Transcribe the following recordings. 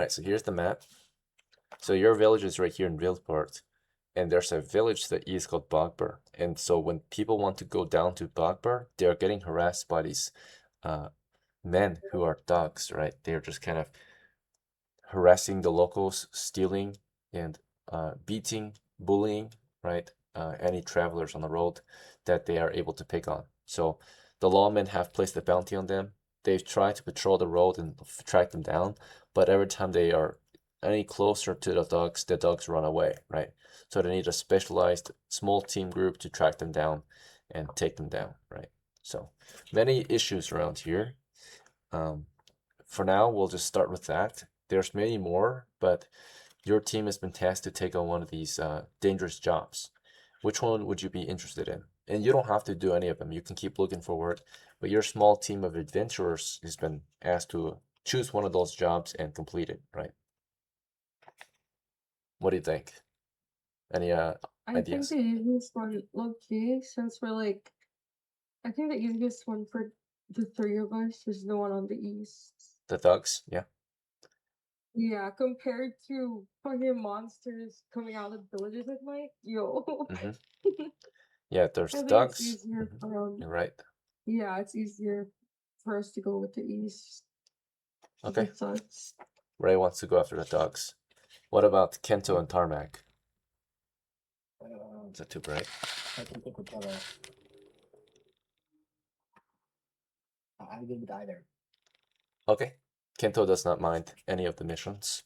Right, so here's the map. So your village is right here in WLYDPORT, and there's a village to the east called Bogbur. And so when people want to go down to Bogbur, they're getting harassed by these men who are thugs, right? They're just kind of harassing the locals, stealing and beating, bullying, right? Any travelers on the road that they are able to pick on. So the lawmen have placed a bounty on them. They've tried to patrol the road and track them down, but every time they are any closer to the dogs run away, right? So they need a specialized small team group to track them down and take them down, right? So many issues around here. For now, we'll just start with that. There's many more, but your team has been tasked to take on one of these dangerous jobs. Which one would you be interested in? And you don't have to do any of them. You can keep looking forward, but your small team of adventurers has been asked to choose one of those jobs and complete it, right? What do you think? Any I think ideas? the easiest one, low key, since we're like, I think the easiest one for the three of us is the one on the east. The thugs? Yeah. Yeah, compared to fucking monsters coming out of villages at night, yo. Mm-hmm. Yeah, there's I the think it's thugs. easier Mm-hmm. for You're right. yeah, it's easier for us to go with the east. The Okay. thugs. Ray wants to go after the thugs. What about Kento and Tarmac? Is that too bright? I can pick whichever. I'm good with either. Okay. Kento does not mind any of the missions.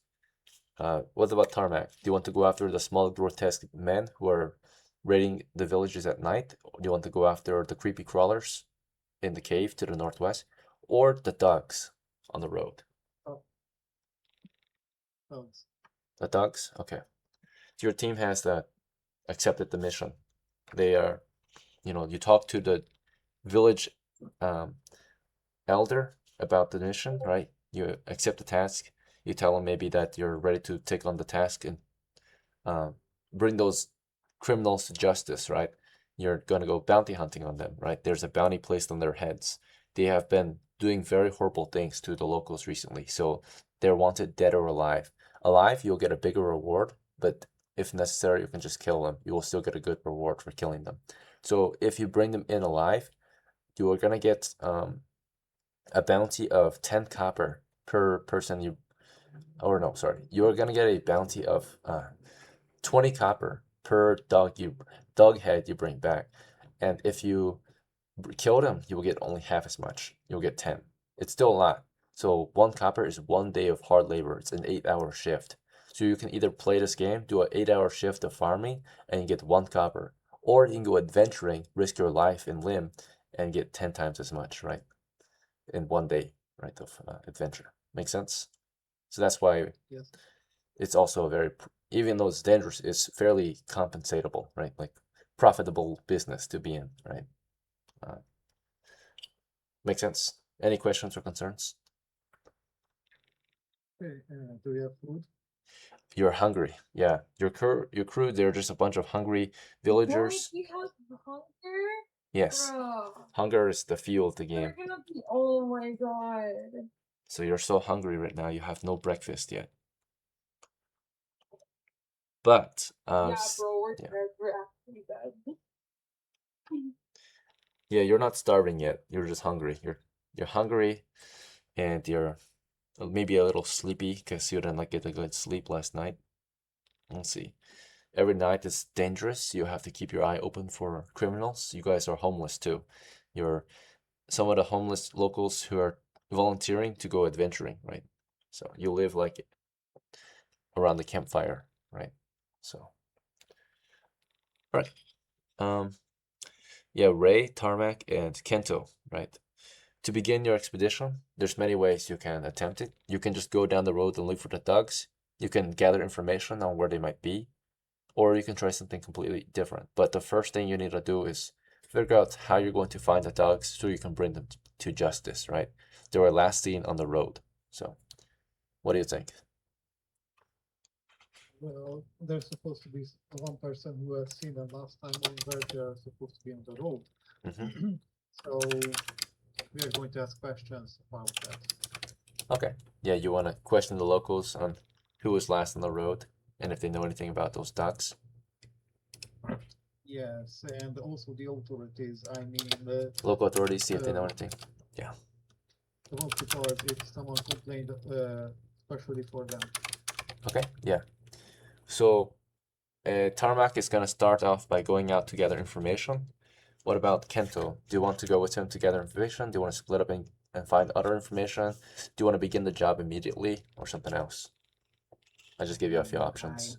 What about Tarmac? Do you want to go after the small grotesque men who are raiding the villages at night? Or do you want to go after the creepy crawlers in the cave to the northwest? Or the thugs on the road? Oh. Thugs. The thugs? Okay. So your team has accepted the mission. They are, you talk to the village um, elder about the mission, right? You accept the task. You tell them maybe that you're ready to take on the task and bring those criminals to justice, right? You're gonna go bounty hunting on them, right? There's a bounty placed on their heads. They have been doing very horrible things to the locals recently, so they're wanted dead or alive. Alive, you'll get a bigger reward, but if necessary, you can just kill them. You will still get a good reward for killing them. So if you bring them in alive, you are gonna get a bounty of 10 copper per person you, or no, sorry, you are gonna get a bounty of 20 copper per dog head you bring back. And if you kill them, you will get only half as much. You'll get 10. It's still a lot. So 1 copper is 1 day of hard labor. It's an 8-hour shift. So you can either play this game, do an 8-hour shift of farming, and you get 1 copper. Or you can go adventuring, risk your life and limb, and get 10 times as much, right? In 1 day, right, of adventure. Make sense? So that's why Yes. it's also a very, even though it's dangerous, it's fairly compensatable, right? Like profitable business to be in, right? Uh, Makes sense. Any questions or concerns? Okay. Do we have food? You're hungry. Yeah. Your crew, they're just a bunch of hungry villagers. We have hunger? Yes. Bro. Hunger is the fuel of the We're game. gonna be, oh my god. So you're so hungry right now, you have no breakfast yet. But Yeah, bro, yeah. we're actually dead. Yeah, you're not starving yet. You're just hungry. You're hungry and you're maybe a little sleepy because you didn't like get a good sleep last night. Let's see. Every night is dangerous. You have to keep your eye open for criminals. You guys are homeless too. You're some of the homeless locals who are volunteering to go adventuring, right? So you live like around the campfire, right? So, right. Um, yeah, Ray, Tarmac, and Kento, right? To begin your expedition, there's many ways you can attempt it. You can just go down the road and look for the thugs. You can gather information on where they might be, or you can try something completely different. But the first thing you need to do is figure out how you're going to find the thugs so you can bring them to justice, right? They were last seen on the road. So, what do you think? Well, there's supposed to be one person who has seen them last time on where they're supposed to be on the road. Mm-hmm. So we are going to ask questions about that. Okay. Yeah, you want to question the locals on who was last on the road and if they know anything about those ducks. Yes, and also the authorities. I mean, Local authorities, see if they know uh, anything. Yeah. the multi-part if someone complained, especially for them. Okay. Yeah. So Tarmac is going to start off by going out to gather information. What about Kento? Do you want to go with him to gather information? Do you want to split up and find other information? Do you want to begin the job immediately or something else? I just give you a few options.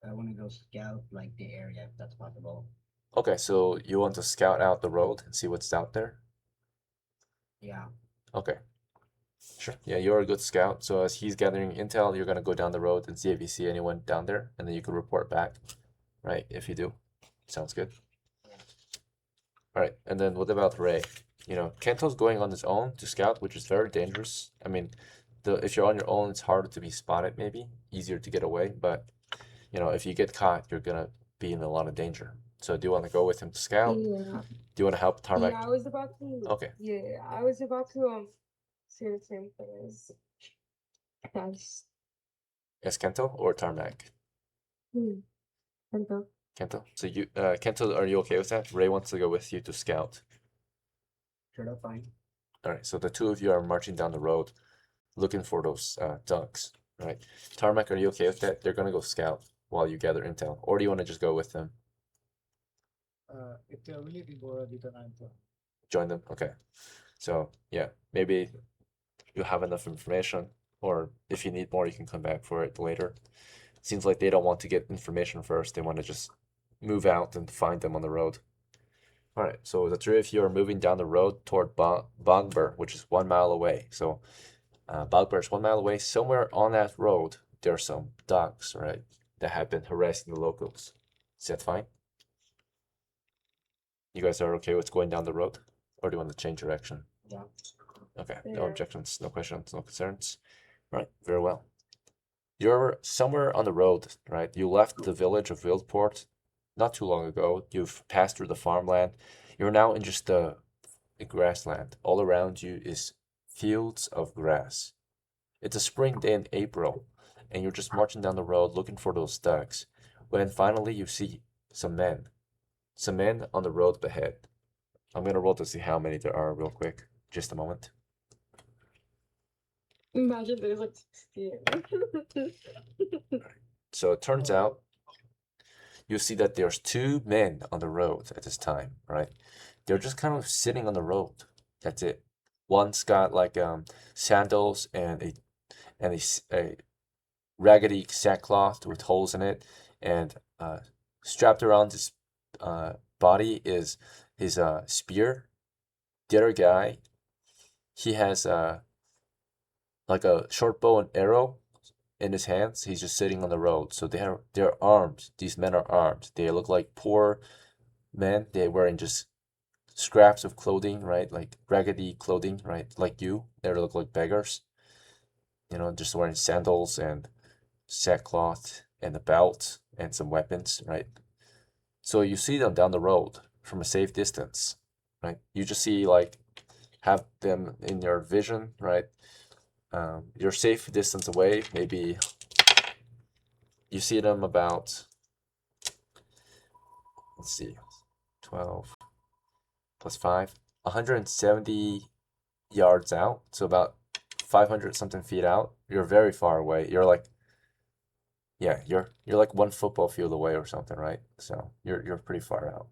I want to go scout like the area if that's possible. Okay, so you want to scout out the road and see what's out there? Yeah. Okay. Sure. Yeah, you're a good scout. So as he's gathering intel, you're gonna go down the road and see if you see anyone down there, and then you can report back, right? If you do. Sounds good. All right, and then what about Ray? You know, Kento's going on his own to scout, which is very dangerous. I mean, if you're on your own, it's harder to be spotted, maybe easier to get away. But you know, if you get caught, you're gonna be in a lot of danger. So do you want to go with him to scout? Yeah. Do you want to help Tarmac? Yeah, I was about to. Okay. Yeah, I was about to say the same thing as guys. As Kento or Tarmac? Kento. Kento. So you, Kento, are you okay with that? Ray wants to go with you to scout. Sure, that's fine. All right. So the two of you are marching down the road, looking for those ducks. Right. Tarmac, are you okay with that? They're gonna go scout while you gather intel, or do you want to just go with them? If they're leaving already, then I'm fine. Join them. Okay. So yeah, maybe you have enough information, or if you need more, you can come back for it later. Seems like they don't want to get information first. They want to just move out and find them on the road. All right, so the three of you are moving down the road toward Bogber, which is 1 mile away. So Bogber is 1 mile away. Somewhere on that road, there are some ducks, right, that have been harassing the locals. Is that fine? You guys are okay with going down the road? Or do you want to change direction? Yeah. Okay, no Yeah. objections, no questions, no concerns. Right, very well. You're somewhere on the road, right? You left the village of WLYDPORT not too long ago. You've passed through the farmland. You're now in just a grassland. All around you is fields of grass. It's a spring day in April, and you're just marching down the road looking for those ducks. When finally you see some men. Some men on the road ahead. I'm gonna roll to see how many there are real quick. Just a moment. Imagine there's like 16. So it turns out you see that there's two men on the road at this time, right? They're just kind of sitting on the road. That's it. One's got like sandals and a raggedy sackcloth with holes in it, and strapped around his body is his spear. The other guy, he has like a short bow and arrow in his hands. He's just sitting on the road. So they're armed. These men are armed. They look like poor men. They're wearing just scraps of clothing, right? Like raggedy clothing, right? Like you. They look like beggars. You know, just wearing sandals and sackcloth and a belt and some weapons, right? So you see them down the road from a safe distance, right? You just see like have them in your vision, right? You're safe distance away, maybe you see them about, let's see, 12 plus 5, 170 yards out, so about 500 something feet out. You're very far away. You're like, yeah, you're like one football field away or something, right? So you're pretty far out.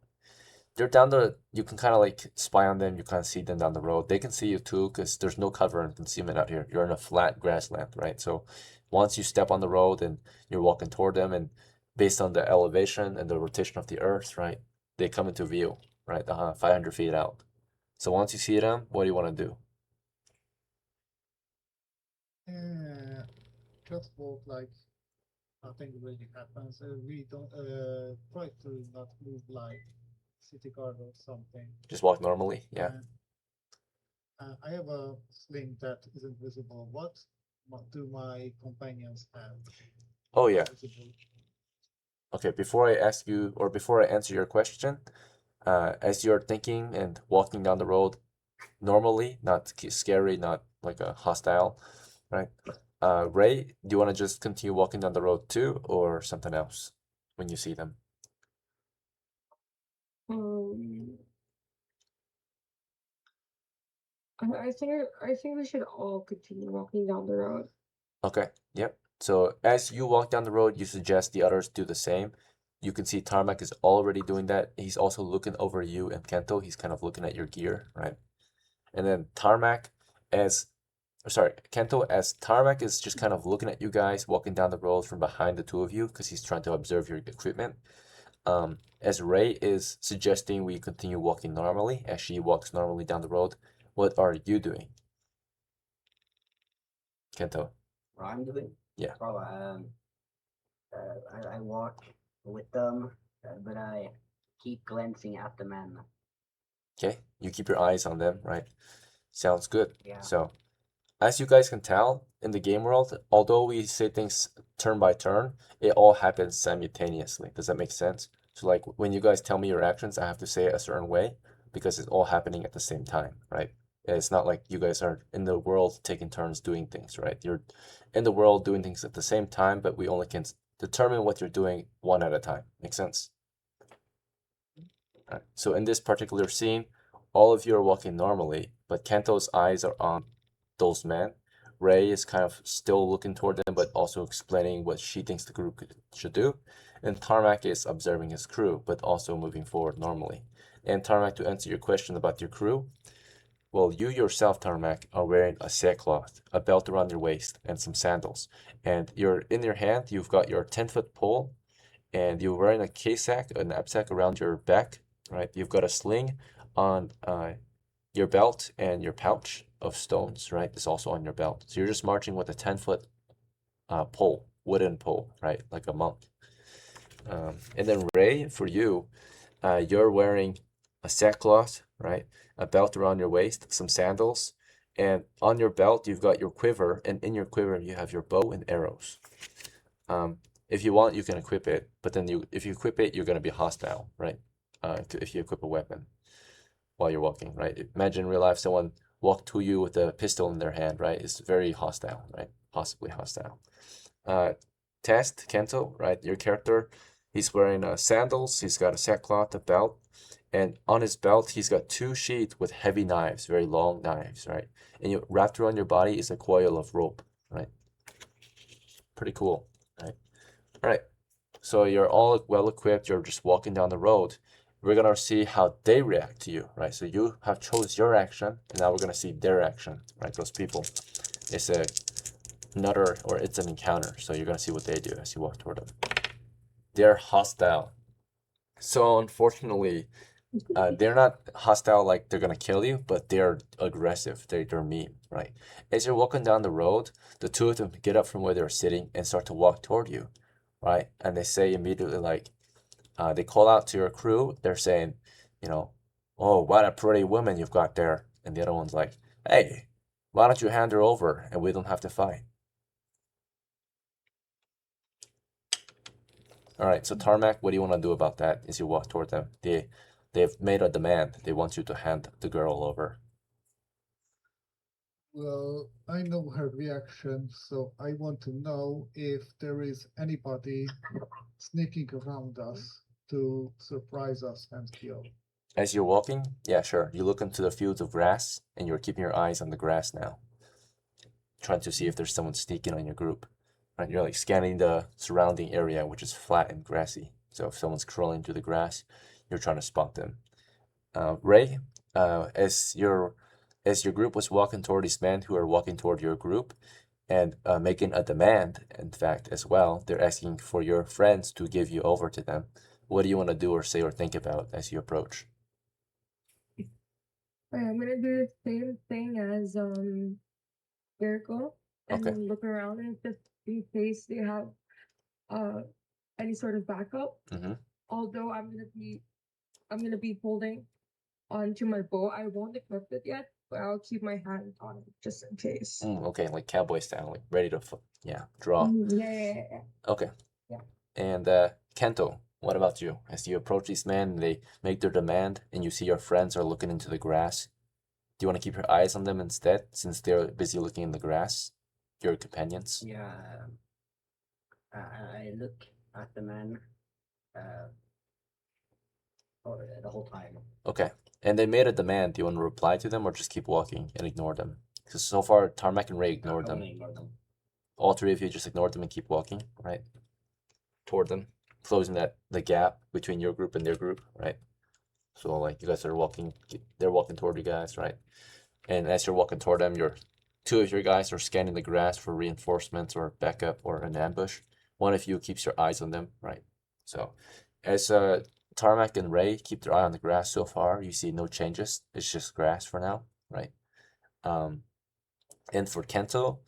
They're down the, you can kind of like spy on them. You kind of see them down the road. They can see you too because there's no cover and concealment out here. You're in a flat grassland, right? So once you step on the road and you're walking toward them, and based on the elevation and the rotation of the earth, right, they come into view, right, 500 feet out. So once you see them, what do you want to do? Just walk like nothing really happens. We don't try to not move like city guard or something. Just walk normally? Yeah. I have a sling that isn't visible. What do my companions have? Oh, yeah. Visible? Okay, before I ask you, or before I answer your question, as you're thinking and walking down the road, normally, not scary, not like a hostile, right? Ray, do you want to just continue walking down the road too, or something else when you see them? Um, I think we should all continue walking down the road. Okay, yep. So as you walk down the road, you suggest the others do the same. You can see Tarmac is already doing that. He's also looking over you and Kento. He's kind of looking at your gear, right? And then Kento as Tarmac is just kind of looking at you guys walking down the road from behind the two of you because he's trying to observe your equipment. As Ray is suggesting we continue walking normally, as she walks normally down the road, what are you doing, Kento? What I'm doing? Yeah. Oh, I walk with them, but I keep glancing at the men. Okay, you keep your eyes on them, right? Sounds good. Yeah. So, as you guys can tell, in the game world, although we say things turn by turn, it all happens simultaneously. Does that make sense? So, like when you guys tell me your actions, I have to say it a certain way because it's all happening at the same time, right? It's not like you guys are in the world taking turns doing things, right? You're in the world doing things at the same time, but we only can determine what you're doing one at a time. Make sense? Right. So in this particular scene, all of you are walking normally, but Kento's eyes are on those men. Ray is kind of still looking toward them, but also explaining what she thinks the group should do. And Tarmac is observing his crew, but also moving forward normally. And Tarmac, to answer your question about your crew, well, you yourself, Tarmac, are wearing a sackcloth, a belt around your waist, and some sandals. And in your hand, you've got your 10-foot pole, and you're wearing a K-sack, a knapsack around your back, right? You've got a sling on your belt, and your pouch of stones, right, is also on your belt. So you're just marching with a 10-foot pole, wooden pole, right, like a monk. And then Ray, for you, you're wearing a sackcloth, right, a belt around your waist, some sandals, and on your belt you've got your quiver, and in your quiver you have your bow and arrows. If you want, you can equip it, but then if you equip it, you're going to be hostile, right? If you equip a weapon while you're walking, right? Imagine in real life someone walked to you with a pistol in their hand, right? It's very hostile, right? Possibly hostile. Test, Kento, right? Your character, he's wearing sandals, he's got a sackcloth, a belt, and on his belt, he's got 2 sheaths with heavy knives, very long knives, right? And wrapped around your body is a coil of rope, right? Pretty cool, right? All right. So you're all well equipped, you're just walking down the road. We're gonna see how they react to you, right? So you have chose your action, and now we're gonna see their action, right? Those people. It's it's an encounter. So you're gonna see what they do as you walk toward them. They're hostile. So unfortunately, they're not hostile like they're gonna kill you, but they're aggressive. They're mean, right? As you're walking down the road, the two of them get up from where they're sitting and start to walk toward you, right? And they say immediately, like, they call out to your crew. They're saying, oh, what a pretty woman you've got there. And the other one's like, hey, why don't you hand her over and we don't have to fight? All right, so Tarmac, what do you want to do about that as you walk toward them? They've made a demand. They want you to hand the girl over. Well, I know her reaction, so I want to know if there is anybody sneaking around us to surprise us and kill. As you're walking, yeah, sure. You look into the fields of grass, and you're keeping your eyes on the grass now, trying to see if there's someone sneaking on your group. Right? You're like scanning the surrounding area, which is flat and grassy. So if someone's crawling through the grass, you're trying to spot them. Ray, as your group was walking toward these men who are walking toward your group, and making a demand, in fact, as well, they're asking for your friends to give you over to them. What do you want to do or say or think about as you approach? I'm gonna do the same thing as Jericho and Okay. look around and just in case they have any sort of backup. Mm-hmm. Although I'm gonna be holding onto my bow. I won't equip it yet, but I'll keep my hand on it just in case. Okay, like cowboy style, like ready to, draw. Yeah. Okay. Yeah. And Kento, what about you? As you approach these men, they make their demand, and you see your friends are looking into the grass. Do you want to keep your eyes on them instead, since they're busy looking in the grass? Your companions. Yeah. I look at the man the whole time. Okay. And they made a demand. Do you want to reply to them or just keep walking and ignore them? Because so far, Tarmac and Ray I ignored wanna them. ignore them. All three of you just ignored them and keep walking, right? Toward them, closing the gap between your group and their group, right? So like you guys are walking, they're walking toward you guys, right? And as you're walking toward them, two of your guys are scanning the grass for reinforcements or backup or an ambush. One of you keeps your eyes on them, right? So as Tarmac and Ray keep their eye on the grass so far, you see no changes. It's just grass for now, right? And for Kento,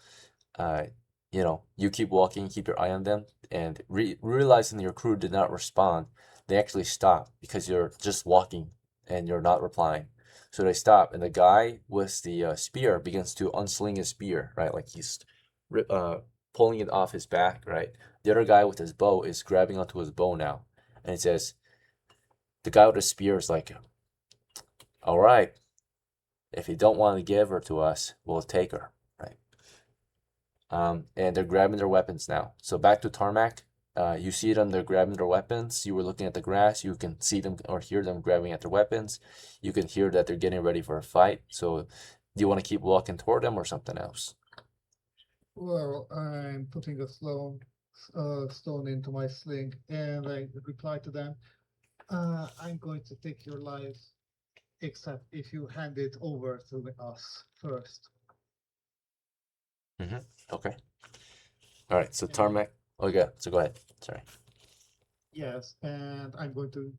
you keep walking, keep your eye on them, and realizing your crew did not respond, they actually stop because you're just walking and you're not replying. So they stop, and the guy with the spear begins to unsling his spear, right? Like he's pulling it off his back, right? The other guy with his bow is grabbing onto his bow now, and he says, the guy with the spear is like, all right, if you don't want to give her to us, we'll take her, right? And they're grabbing their weapons now. So back to Tarmac. You see them, they're grabbing their weapons. You were looking at the grass. You can see them or hear them grabbing at their weapons. You can hear that they're getting ready for a fight. So do you want to keep walking toward them or something else? Well, I'm putting a stone into my sling, and I reply to them, I'm going to take your lives, except if you hand it over to us first. Okay. All right. So Tarmac. Okay. So go ahead. Sorry. Yes, and I'm going to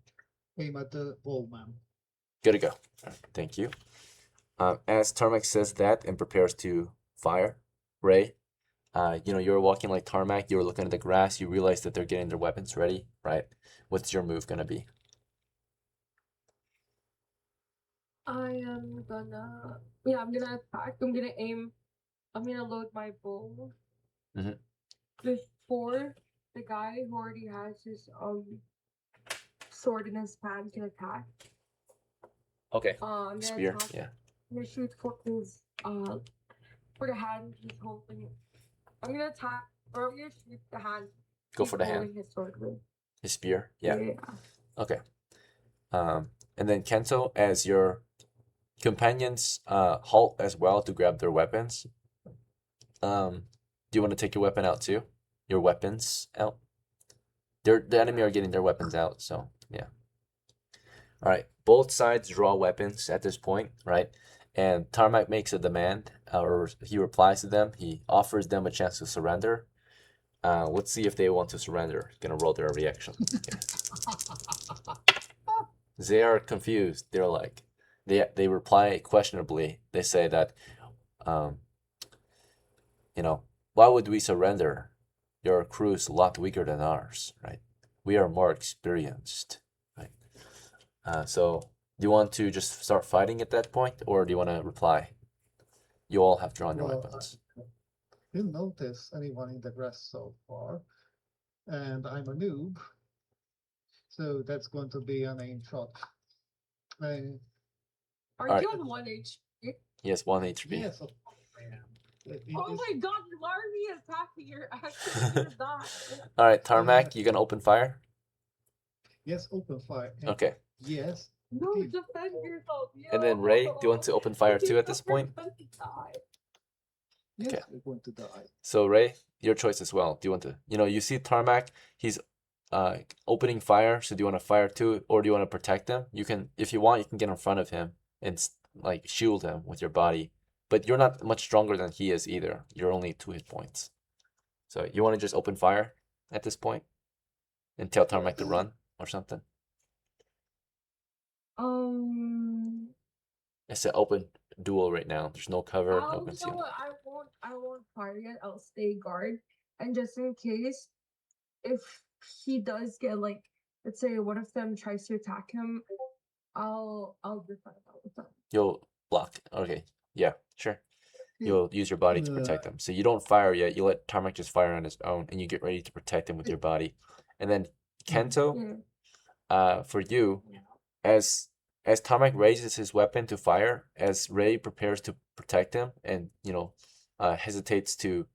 aim at the old man. Good to go. All right, thank you. As Tarmac says that and prepares to fire, Ray, you're walking like Tarmac. You're looking at the grass. You realize that they're getting their weapons ready, right? What's your move gonna be? I'm gonna attack. I'm gonna load my bow Mhm. before the guy who already has his sword in his hand can attack. Okay. I'm gonna Spear. attack. Yeah. I'm gonna shoot for his for the hand he's holding. I'm gonna attack, or I'm gonna shoot the hand. Go he's for the hand. holding his sword with. His spear. Yeah. Yeah. Okay. And then Kento, as your companions halt as well to grab their weapons. Do you want to take your weapon out too? Your weapons out? The enemy are getting their weapons out, so yeah. All right. Both sides draw weapons at this point, right? And Tarmac makes a demand, or he replies to them. He offers them a chance to surrender. Let's see if they want to surrender. Gonna roll their reaction. Okay. They are confused. They're like, they reply questionably. They say that, why would we surrender? Your crew is a lot weaker than ours, right? We are more experienced, right? So do you want to just start fighting at that point, or do you want to reply? You all have drawn your Well, weapons. Didn't notice anyone in the grass so far, and I'm a noob, so that's going to be an aim shot. Are Alright. you on 1 HP? Yes, 1 HP. Yes, of course I am. Oh my god, why are we attacking? You're actually gonna die. All right, Tarmac, you gonna open fire? Yes, open fire. And Okay. yes. No, indeed. defend yourself. And then Ray, do you want to open fire too at this point? Yes, Okay. we're going to die. So Ray, your choice as well. Do you want to, you see Tarmac, he's opening fire, so do you want to fire too, or do you want to protect him? You can, if you want, you can get in front of him and like shield him with your body. But you're not much stronger than he is either. You're only 2 hit points. So you want to just open fire at this point and tell Tarmac to run or something? It's an open duel right now. There's no cover, no You know concealment. what? I won't fire yet. I'll stay guard, and just in case, if he does get like, let's say one of them tries to attack him, I'll defend all of them. You'll block. Okay. Yeah, sure. You'll use your body to protect him. So you don't fire yet. You let Tarmac just fire on his own, and you get ready to protect him with your body. And then Kento, Yeah. for you, as as Tarmac raises his weapon to fire, as Ray prepares to protect him and, hesitates to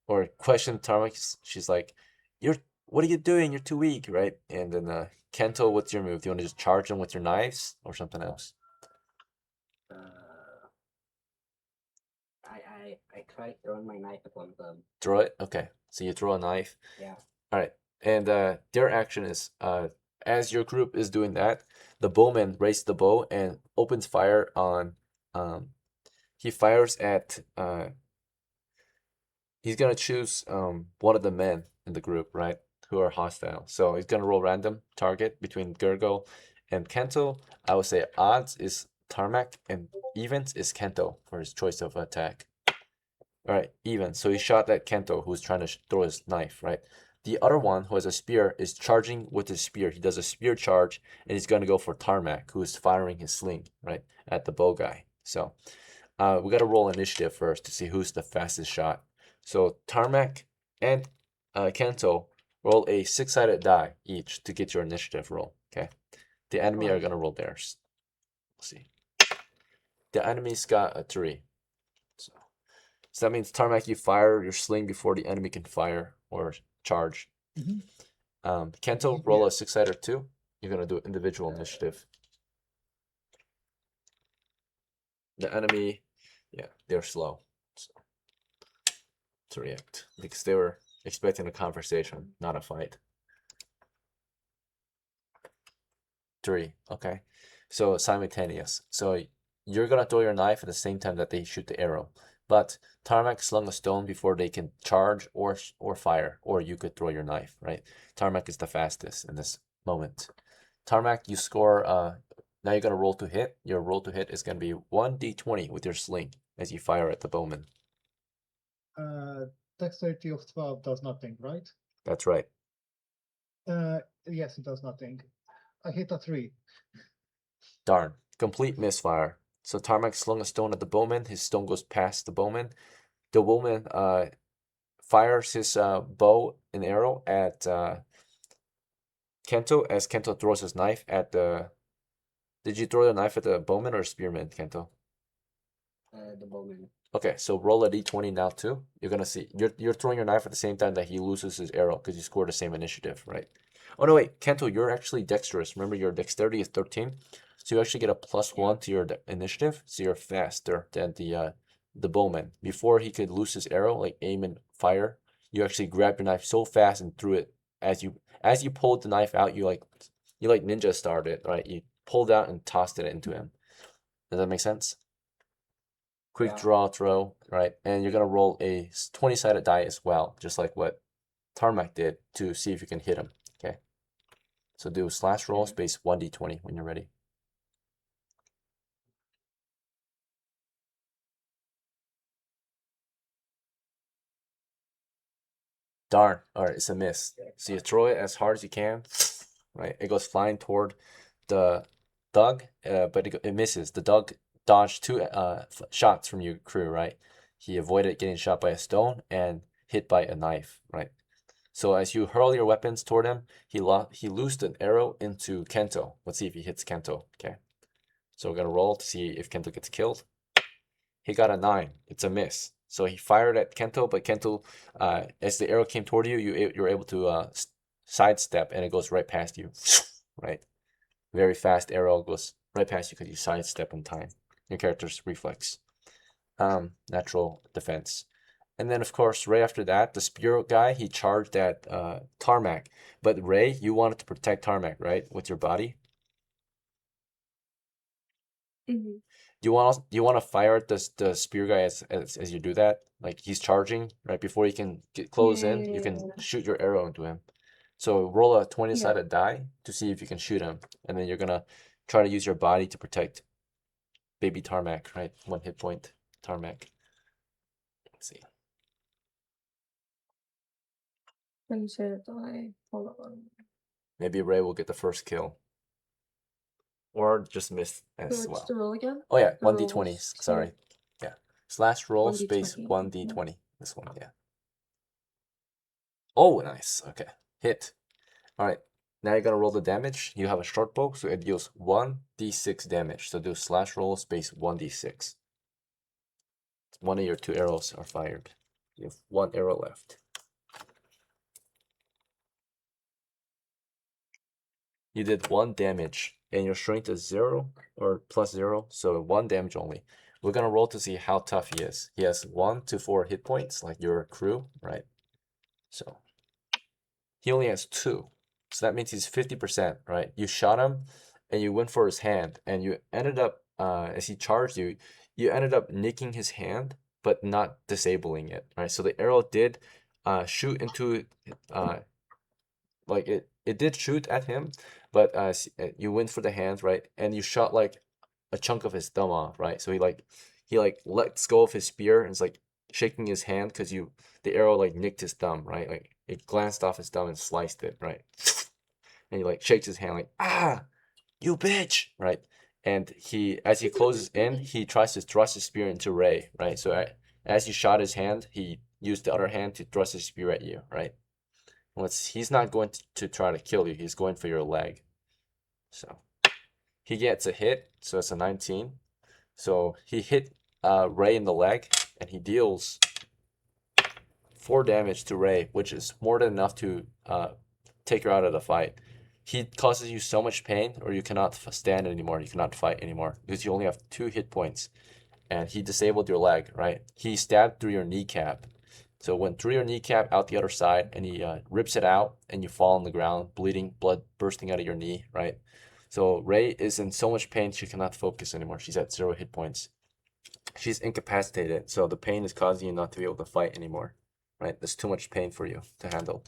or question Tarmac, she's like, what are you doing? You're too weak, right? And then Kento, what's your move? Do you want to just charge him with your knives or something else? I tried throwing my knife at one of them. Throw it? Okay. So you throw a knife. Yeah. All right. And their action is as your group is doing that, the bowman raises the bow and opens fire on he fires at he's gonna choose one of the men in the group, right? Who are hostile. So he's gonna roll random target between Gurgo and Kento. I would say odds is Tarmac and evens is Kento for his choice of attack. All right, even. So he shot at Kento, who's trying to throw his knife, right? The other one, who has a spear, is charging with his spear. He does a spear charge, and he's going to go for Tarmac, who is firing his sling, right, at the bow guy. So we got to roll initiative first to see who's the fastest shot. So Tarmac and Kento roll a 6-sided die each to get your initiative roll, okay? The enemy are going to roll theirs. Let's see. The enemy's got a 3. So that means Tarmac, you fire your sling before the enemy can fire or charge. Kento, roll a 6-sided 2. You're gonna do individual initiative. The enemy, yeah, they're slow to react because they were expecting a conversation, not a fight. 3, okay. So simultaneous. So you're gonna throw your knife at the same time that they shoot the arrow. But Tarmac slung a stone before they can charge or fire, or you could throw your knife, right? Tarmac is the fastest in this moment. Tarmac, you score, now you're going to roll to hit. Your roll to hit is going to be 1d20 with your sling as you fire at the bowman. Dexterity of 12 does nothing, right? That's right. Yes, it does nothing. I hit a 3. Darn. Complete misfire. So Tarmac slung a stone at the bowman. His stone goes past the bowman. The bowman fires his bow and arrow at Kento as Kento throws his knife at the... Did you throw the knife at the bowman or spearman, Kento? The bowman. Okay, so roll a d20 now too. You're gonna see you're throwing your knife at the same time that he loses his arrow because you scored the same initiative, right? Oh no, wait, Kento, you're actually dexterous. Remember, your dexterity is 13, so you actually get a +1 to your initiative. So you're faster than the bowman. Before he could lose his arrow, like aim and fire, you actually grabbed your knife so fast and threw it. As you pulled the knife out, you like ninja starred it, right? You pulled out and tossed it into him. Does that make sense? Quick Yeah. draw, throw, right? And you're gonna roll a 20-sided die as well, just like what Tarmac did, to see if you can hit him. Okay. So do slash roll space 1d20 when you're ready. Darn. All right, it's a miss. So you throw it as hard as you can, right? It goes flying toward the dog, but it misses. The dog dodged 2 shots from your crew, right? He avoided getting shot by a stone and hit by a knife, right? So as you hurl your weapons toward him, he loosed an arrow into Kento. Let's see if he hits Kento. Okay. So we're gonna roll to see if Kento gets killed. He got a 9. It's a miss. So he fired at Kento, but Kento, as the arrow came toward you, you're able to sidestep, and it goes right past you. Right. Very fast arrow goes right past you because you sidestep in time. Your character's reflex. Natural defense. And then, of course, right after that, the spear guy, he charged at Tarmac. But Ray, you wanted to protect Tarmac, right? With your body? Mm-hmm. Do you want to fire at the spear guy as you do that? Like, he's charging, right? Before he can get close in, you can shoot your arrow into him. So roll a 20-sided die to see if you can shoot him. And then you're going to try to use your body to protect baby Tarmac, right? 1 hit point, Tarmac. Let's see. Hold on. Maybe Ray will get the first kill. Or just miss as well. To roll again? Oh yeah, The 1d20. rolls, Sorry. Yeah. Slash roll 1d20, space yeah. 1d20. This one, yeah. Oh, nice. Okay. Hit. All right. Now you're gonna roll the damage. You have a short bow, so it deals 1d6 damage. So do slash roll space 1d6. One of your 2 arrows are fired. You have 1 arrow left. You did 1 damage, and your strength is 0 or +0, so 1 damage only. We're gonna roll to see how tough he is. He has 1 to 4 hit points, like your crew, right? So he only has 2, so that means he's 50%, right? You shot him, and you went for his hand, and you ended up, as he charged you, you ended up nicking his hand, but not disabling it, right? So the arrow did shoot into, like it did shoot at him, but you went for the hand, right? And you shot like a chunk of his thumb off, right? So he lets go of his spear and is like shaking his hand because the arrow like nicked his thumb, right? Like it glanced off his thumb and sliced it, right? And he like shakes his hand like, ah, you bitch, right? And as he closes in, he tries to thrust his spear into Ray, right? So as you shot his hand, he used the other hand to thrust his spear at you, right? He's not going to try to kill you. He's going for your leg. So he gets a hit. So it's a 19. So he hit Ray in the leg, and he deals 4 damage to Ray, which is more than enough to take her out of the fight. He causes you so much pain, or you cannot stand anymore. You cannot fight anymore because you only have 2 hit points. And he disabled your leg, right? He stabbed through your kneecap. So went through your kneecap out the other side, and he rips it out, and you fall on the ground, bleeding, blood bursting out of your knee, right? So Ray is in so much pain she cannot focus anymore. She's at 0 hit points. She's incapacitated, so the pain is causing you not to be able to fight anymore, right? There's too much pain for you to handle.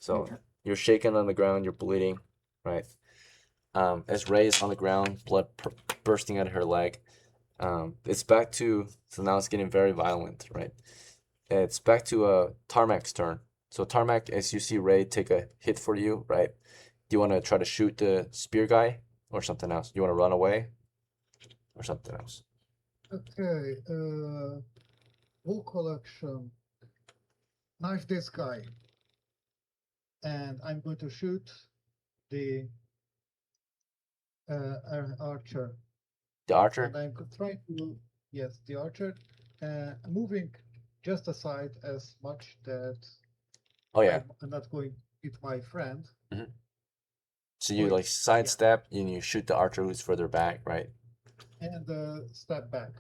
So you're shaking on the ground, you're bleeding, right? As Ray is on the ground, blood bursting out of her leg. It's back to, so now it's getting very violent, right? It's back to Tarmak's turn. So Tarmak, as you see Ray take a hit for you, right? Do you want to try to shoot the spear guy or something else? You want to run away or something else? Okay, wool collection. Knife this guy. And I'm going to shoot the archer. The archer? And I'm trying to, yes, the archer, moving just aside as much that Oh yeah. I'm not going to hit my friend. So you like sidestep and you shoot the archer who's further back, right? And step back.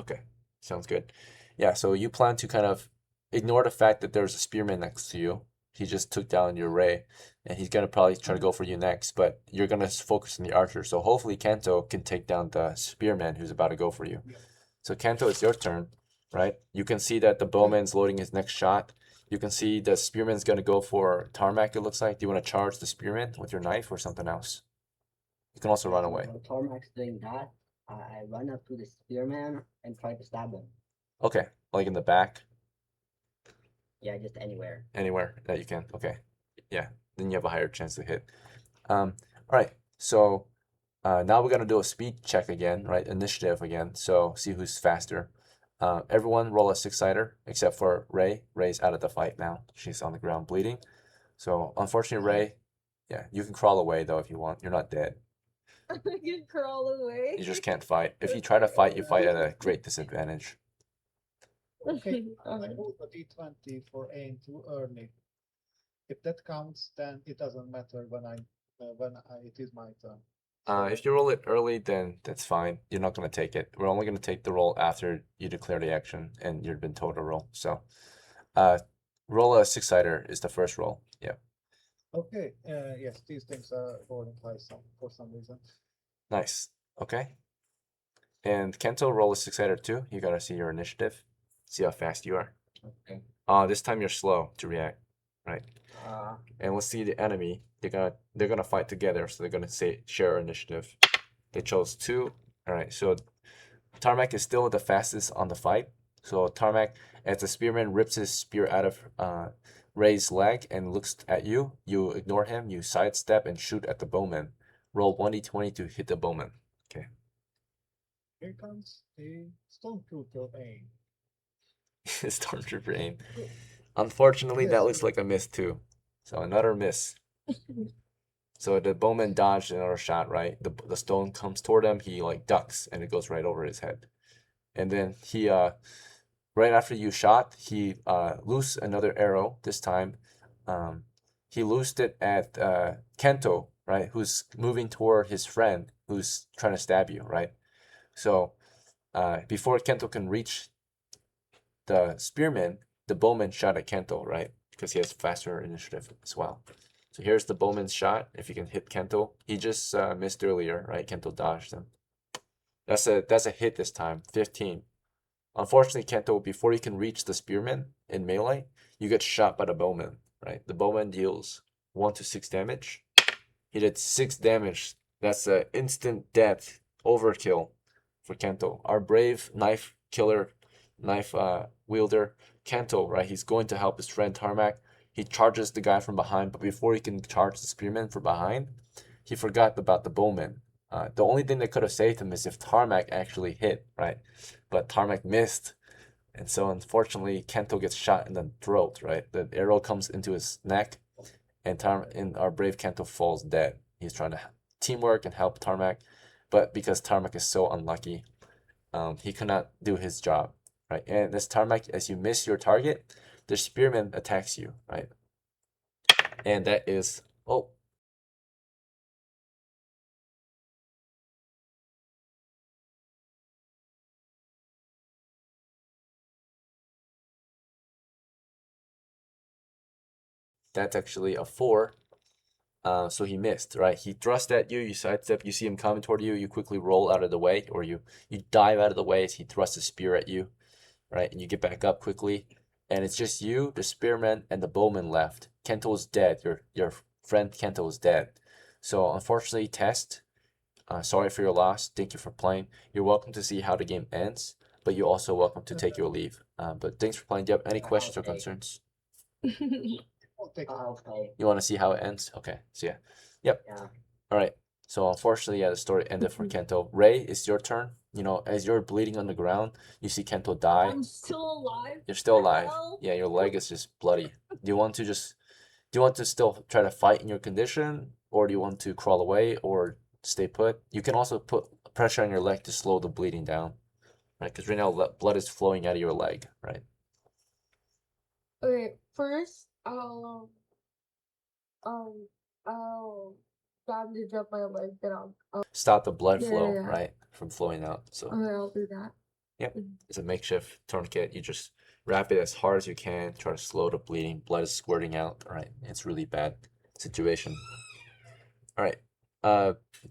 Okay, sounds good. Yeah, so you plan to kind of ignore the fact that there's a spearman next to you. He just took down your Ray, and he's gonna probably try to go for you next, but you're gonna focus on the archer. So hopefully Kento can take down the spearman who's about to go for you. Yeah. So Kento, it's your turn, right? You can see that the bowman's loading his next shot. You can see the spearman's gonna go for Tarmac, it looks like. Do you want to charge the spearman with your knife or something else? You can also run away. While Tarmak's doing that, I run up to the spearman and try to stab him. Okay, like in the back? Yeah, just anywhere. Anywhere that you can. Okay. Yeah. Then you have a higher chance to hit. All right. So now we're gonna do a speed check again, right? Initiative again. So see who's faster. Everyone roll a 6-sider except for Ray. Ray's out of the fight now. She's on the ground bleeding. So unfortunately, Ray, yeah, you can crawl away though if you want. You're not dead. I can crawl away. You just can't fight. If you try to fight, you fight at a great disadvantage. Okay, I rolled a d20 for aim too early. If that counts, then it doesn't matter when it is my turn. If you roll it early, then that's fine. You're not going to take it. We're only going to take the roll after you declare the action and you've been told to roll. So, roll a 6-sider is the first roll. Yeah. Okay, yes, these things are rolling high for some reason. Nice. Okay. And Kento, roll a 6-sider too. You got to see your initiative. See how fast you are. Okay. This time you're slow to react, right? And let's see the enemy. They're gonna fight together, so they're gonna share initiative. They chose 2. All right, so Tarmac is still the fastest on the fight. So Tarmac, as the spearman rips his spear out of Ray's leg and looks at you, you ignore him. You sidestep and shoot at the bowman. Roll 1d20 to hit the bowman. Okay. Here comes the stormtrooper aim. Stormtrooper aim. Unfortunately, that Yes. looks like a miss too. So another miss. So the bowman dodged another shot, right? The stone comes toward him, he like ducks and it goes right over his head. And then he right after you shot, he loosed another arrow. This time, he loosed it at Kento, right? Who's moving toward his friend who's trying to stab you, right? So before Kento can reach the spearman, the bowman shot at Kento, right? Because he has faster initiative as well. So here's the bowman's shot. If you can hit Kento, he just missed earlier, right? Kento dodged him. That's a hit this time. 15. Unfortunately, Kento, before you can reach the spearman in melee, you get shot by the bowman, right? The bowman deals 1 to 6 damage. He did 6 damage. That's an instant death overkill for Kento. Our brave knife killer, knife wielder, Kento, right? He's going to help his friend Tarmak. He charges the guy from behind, but before he can charge the spearman from behind, he forgot about the bowman. The only thing that could have saved him is if Tarmac actually hit, right? But Tarmac missed. And so unfortunately, Kento gets shot in the throat, right? The arrow comes into his neck, and our brave Kento falls dead. He's trying to teamwork and help Tarmac, but because Tarmac is so unlucky, he cannot do his job, right? And this Tarmac, as you miss your target, the spearman attacks you, right? And that is, oh, that's actually a 4. So he missed, right? He thrust at you, you sidestep, you see him coming toward you, you quickly roll out of the way, or you dive out of the way as he thrusts a spear at you, right? And you get back up quickly, and it's just you, the spearman, and the bowman left. Kento is dead. Your friend Kento is dead. So unfortunately, Test, sorry for your loss. Thank you for playing. You're welcome to see how the game ends, but you're also welcome to take your leave. But thanks for playing. Do you have any questions or Okay. concerns? I'll take it. I'll stay. You want to see how it ends? Okay, so yeah. Yep. Yeah. All right. So unfortunately, yeah, the story ended for Kento. Ray, it's your turn. You know, as you're bleeding on the ground, you see Kento die. I'm still alive. You're still the alive. hell? Yeah, your leg is just bloody. Do you want to still try to fight in your condition, or do you want to crawl away or stay put? You can also put pressure on your leg to slow the bleeding down, right? Because right now blood is flowing out of your leg, right? Okay, first I'll bandage up my leg, then I'll Stop the blood Yeah, flow, yeah, yeah. right, from flowing out. So okay, I'll do that. it's a makeshift tourniquet. You just wrap it as hard as you can, try to slow the bleeding. Blood is squirting out, right? It's really bad situation. All right.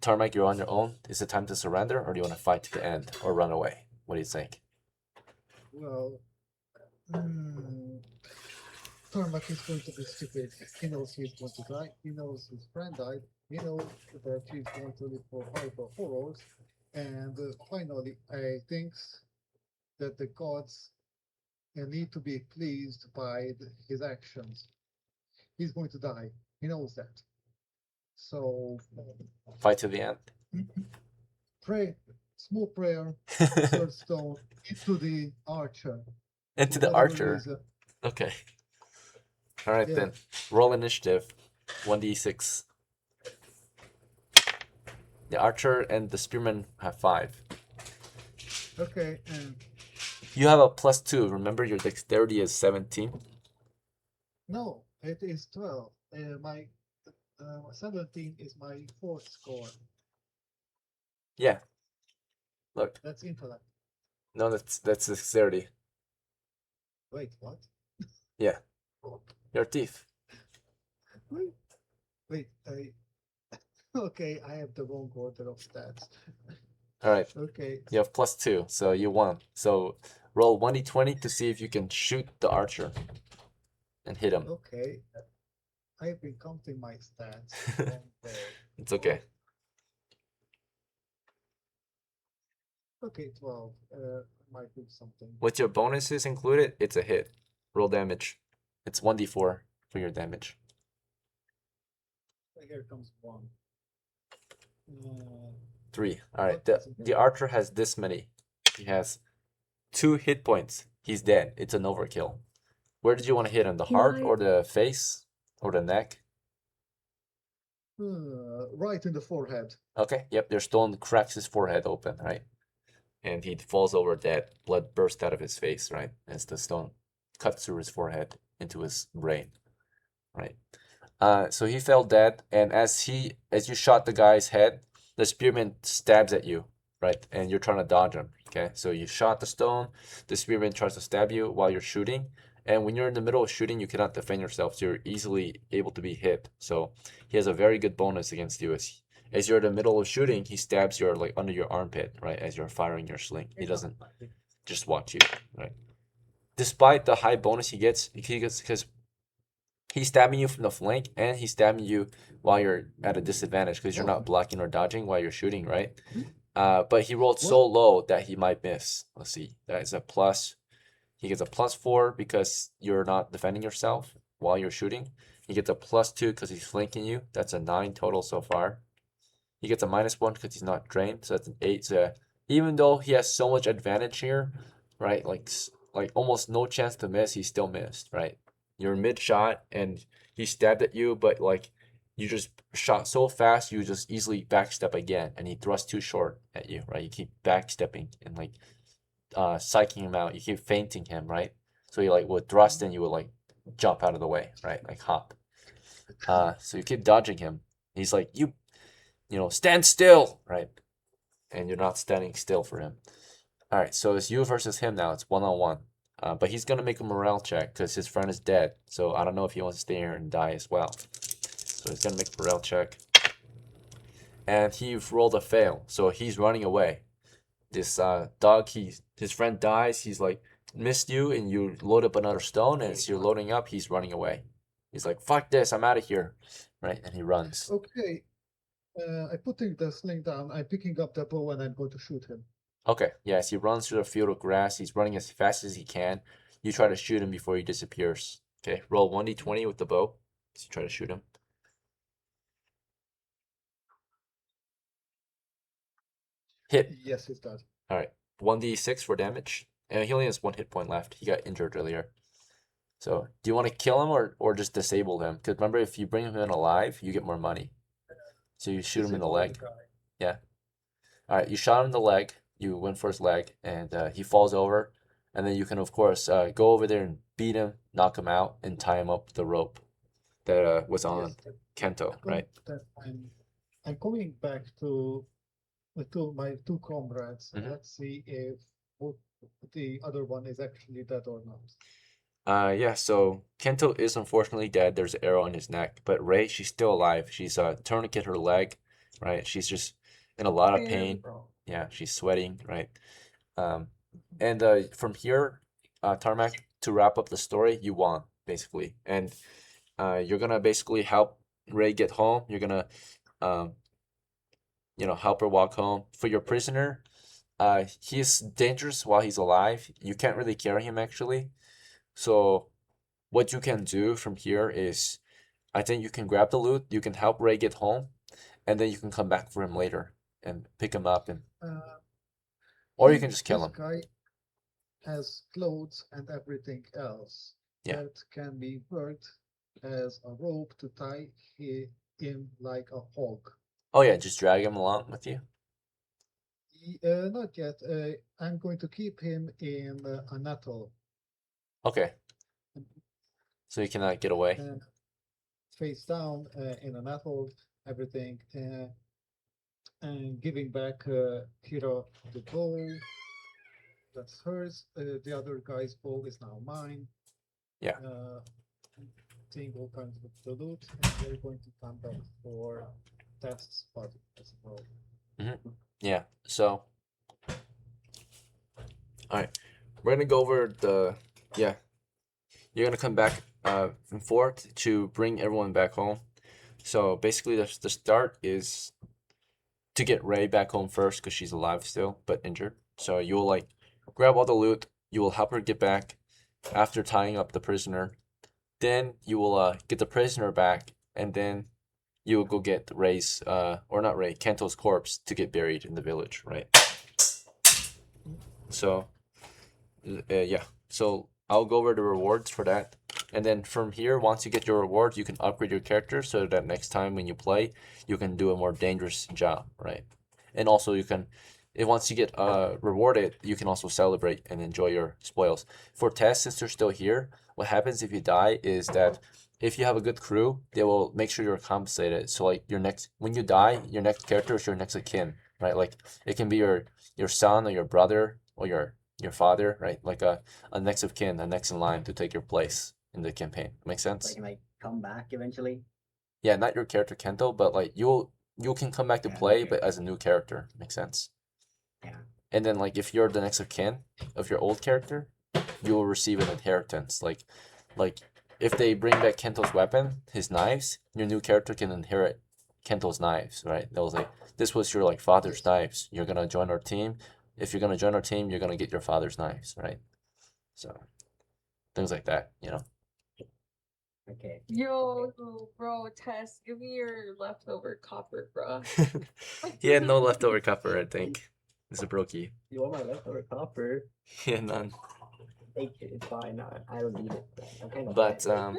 Tarmac, you're on your own. Is it time to surrender, or do you want to fight to the end, or run away? What do you think? Well, Tarmac is going to be stupid. He knows he's going to die. He knows his friend died. He knows that he's going to live for horrible horrors. And finally, I think that the gods need to be pleased by his actions. He's going to die. He knows that. So, Fight to the end. pray, small prayer, third stone into the archer. Into For the whatever archer. reason. Okay. All right Yeah. then. Roll initiative. 1d6. The archer and the spearman have 5. Okay, and You have a +2. Remember, your dexterity is 17. no, it is 12. My 17 is my fourth score. Yeah. Look. That's intellect. No, that's dexterity. Wait, what? Yeah. You're a thief. Wait, okay, I have the wrong order of stats. All right. Okay, You have +2, so you won. So roll 1d20 to see if you can shoot the archer and hit him. okay. I've been counting my stats. wrong way. It's okay. Okay, 12. Might do something. With your bonuses included, it's a hit. Roll damage. It's 1d4 for your damage. Here comes 1. 3. All right. The archer has this many. He has 2 hit points. He's dead. It's an overkill. Where did you want to hit him? The heart or the face or the neck? Right in the forehead. Okay, yep, your stone cracks his forehead open, right? And he falls over dead. Blood bursts out of his face, right? As the stone cuts through his forehead into his brain, right? So he fell dead, and as you shot the guy's head, the spearman stabs at you, right? And you're trying to dodge him. Okay, so you shot the stone, the spearman tries to stab you while you're shooting, and when you're in the middle of shooting, you cannot defend yourself, so you're easily able to be hit. So he has a very good bonus against you. As you're in the middle of shooting, he stabs your like under your armpit, right? As you're firing your sling, he doesn't just watch you, right? Despite the high bonus he gets because he's stabbing you from the flank and he's stabbing you while you're at a disadvantage because you're not blocking or dodging while you're shooting, right? But he rolled so low that he might miss. Let's see. That is a plus. He gets a +4 because you're not defending yourself while you're shooting. He gets a +2 because he's flanking you. That's a 9 total so far. He gets a -1 because he's not drained. So that's an 8. So even though he has so much advantage here, right? Like almost no chance to miss, he still missed, right? You're mid shot and he stabbed at you, but like you just shot so fast you just easily backstep again, and he thrust too short at you, right? You keep backstepping and like psyching him out. You keep feinting him, right? So you like would thrust and you would like jump out of the way, right? Like hop. So you keep dodging him. He's like, you know, stand still, right? And you're not standing still for him. All right, so it's you versus him now. It's 1-on-1. But he's gonna make a morale check because his friend is dead. So I don't know if he wants to stay here and die as well. So he's gonna make a morale check. And he rolled a fail, so he's running away. This dog, his friend dies. He's like missed you, and you load up another stone. And as you're loading up, he's running away. He's like, "Fuck this! I'm out of here!" Right? And he runs. Okay. I'm putting the sling down. I'm picking up the bow and I'm going to shoot him. Okay, yes, he runs through the field of grass. He's running as fast as he can. You try to shoot him before he disappears. Okay, roll 1d20 with the bow. So you try to shoot him. Hit. Yes, it does. All right, 1d6 for damage. And he only has 1 hit point left. He got injured earlier. So, do you want to kill him or just disable him? Because remember, if you bring him in alive, you get more money. So you shoot him in the leg. Yeah. All right, you shot him in the leg. You went for his leg, and he falls over. And then you can, of course, go over there and beat him, knock him out, and tie him up with the rope that was on Yes, Kento, right? I'm coming back to my two comrades. Mhm. Let's see if the other one is actually dead or not. Yeah, so Kento is unfortunately dead. There's an arrow in his neck. But Ray, she's still alive. She's tourniquet her leg, right? She's just in a lot of pain. Yeah, she's sweating, right? And from here, Tarmac, to wrap up the story, you won, basically. And you're gonna basically help Ray get home. You're gonna you know, help her walk home. For your prisoner, he's dangerous while he's alive. You can't really carry him actually. So what you can do from here is I think you can grab the loot, you can help Ray get home, and then you can come back for him later and pick him up and or you can just kill him. This guy has clothes and everything else Yeah. that can be worked as a rope to tie him like a hog. Oh yeah, just drag him along with you. Not yet. I'm going to keep him in a nettle. Okay. So you cannot get away. Face down in a nettle, everything, and giving back Kira the bow. That's hers. The other guy's bow is now mine. Yeah. Taking all kinds of the loot, and we're going to come back for tests, but as well. Yeah. So all right, we're gonna go over the You're gonna come back and forth to bring everyone back home. So basically, the start is to get Ray back home first because she's alive still but injured. So you will like grab all the loot. You will help her get back after tying up the prisoner. Then you will get the prisoner back, and then you will go get Ray's or not Ray, Kento's corpse to get buried in the village, right? So yeah. So I'll go over the rewards for that. And then from here, once you get your reward, you can upgrade your character so that next time when you play, you can do a more dangerous job, right? And also you can, once you get rewarded, you can also celebrate and enjoy your spoils. For Tess, since you're still here, what happens if you die is that if you have a good crew, they will make sure you're compensated. So like when you die, your next character is your next of kin, right? Like it can be your son or your brother or your father, right? Like a next of kin, a next in line to take your place in the campaign. Make So I sense? can like come back eventually. Yeah, not your character Kento, but like you can come back to Yeah, play, okay. but as a new character. Makes sense? Yeah. And then like if you're the next of kin of your old character, you will receive an inheritance. Like if they bring back Kento's weapon, his knives, your new character can inherit Kento's knives, right? That was like this was your like father's knives. You're gonna join our team. If you're gonna join our team, you're gonna get your father's knives, right? So things like that, you know. Okay. Yo, bro, Tess, give me your leftover copper, bro. He had no leftover copper, I think. It's a brokey. You want my leftover copper? Yeah, none. Take it. It's fine. I don't need it. I'm kind of But Yeah.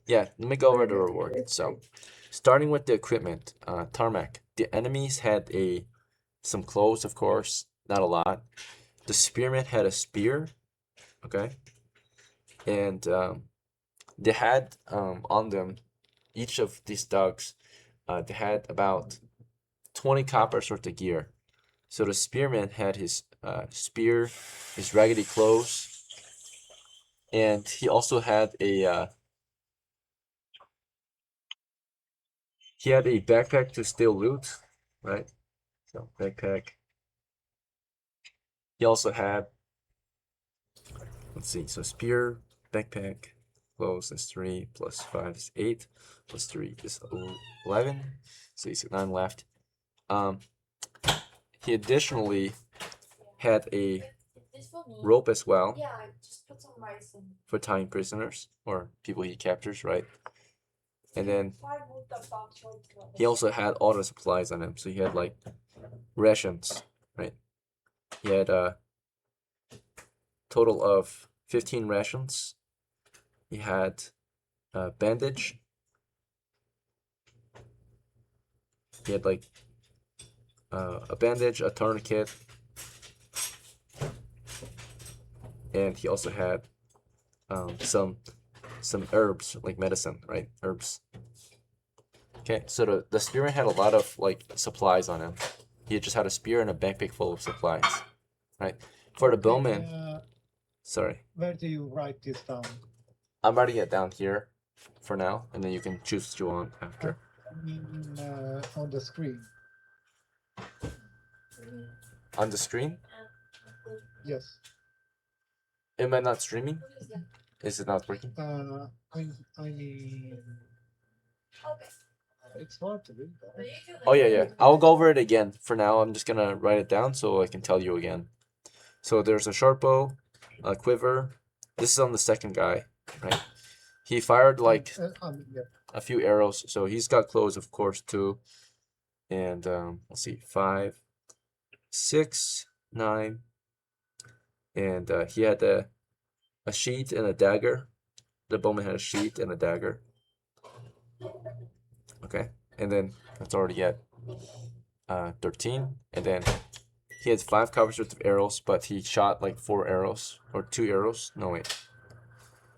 yeah, let me go over the Okay, reward. it's So great. starting with the equipment, Tarmac. The enemies had some clothes, of course, not a lot. The spearmen had a spear, okay, and they had on them, each of these dogs, they had about 20 coppers worth of gear. So the spearman had his spear, his raggedy clothes, and he also had a backpack to steal loot, right? So backpack. He also had, let's see, so spear, backpack, clothes is 3 plus 5 is 8 plus 3 is 11. So he's 9 left. He additionally had a rope as well Yeah, I just put some rice in. for tying prisoners or people he captures, right? And then he also had all the supplies on him. So he had like rations, right? He had a total of 15 rations. He had a bandage. He had like a bandage, a tourniquet, and he also had some herbs, like medicine, right? Herbs. Okay, so the spearman had a lot of like supplies on him. He just had a spear and a backpack full of supplies, right? For the bowman, sorry, Where do you write this down? I'm writing it down here for now, and then you can choose what you want after. I mean, on the screen. On the screen? Yes. Am I not streaming? Is it not working? I mean, it's hard to read that. Oh yeah. I'll go over it again. For now, I'm just gonna write it down so I can tell you again. So there's a short bow, a quiver. This is on the second guy, right? He fired like Yeah. a few arrows, so he's got clothes, of course, too. And let's see, 5, 6, 9, and he had a sheet and a dagger. The bowman had a sheet and a dagger. Okay, and then that's already at 13, and then he had 5 copies worth of arrows, but he shot like 4 arrows or 2 arrows. No wait,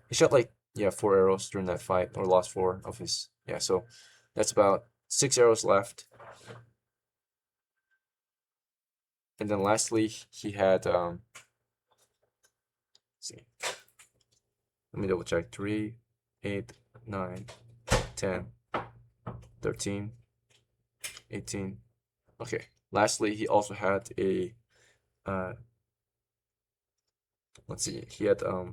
he shot like 4 arrows during that fight, or lost 4 of his. Yeah, so that's about 6 arrows left. And then lastly, he had let's see. Let me double check. 3, 8, 9, 10, 13, 18. Okay. Lastly, he also had a let's see. He had a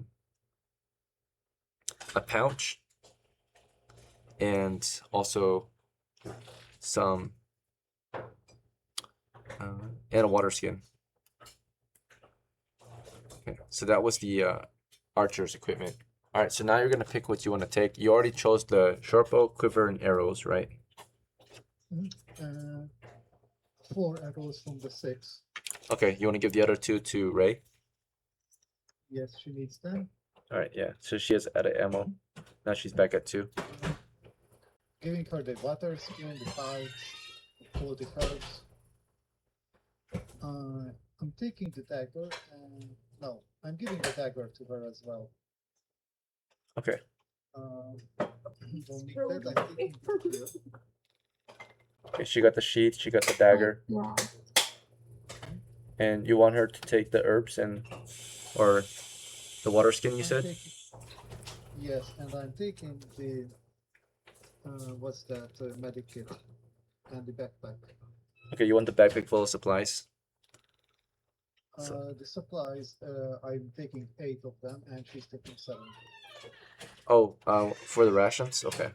pouch and also some and a water skin. Okay, so that was the archer's equipment. All right, so now you're gonna pick what you want to take. You already chose the short bow, quiver, and arrows, right? 4 arrows from the 6. Okay, you want to give the other 2 to Ray? Yes, she needs them. All right, yeah. So she has out of ammo. Now she's back at 2. Giving her the water skin, the pouch, all the herbs. I'm taking the dagger and no, I'm giving the dagger to her as well. Okay. Don't need that. I'm taking the spear. Okay, she got the sheath, she got the dagger, Yeah. and you want her to take the herbs or the water skin, you I'm said? taking, yes, and I'm taking the what's that medic kit and the backpack. Okay, you want the backpack full of supplies? So, The supplies, I'm taking 8 of them, and she's taking 7. oh, for the rations? Okay.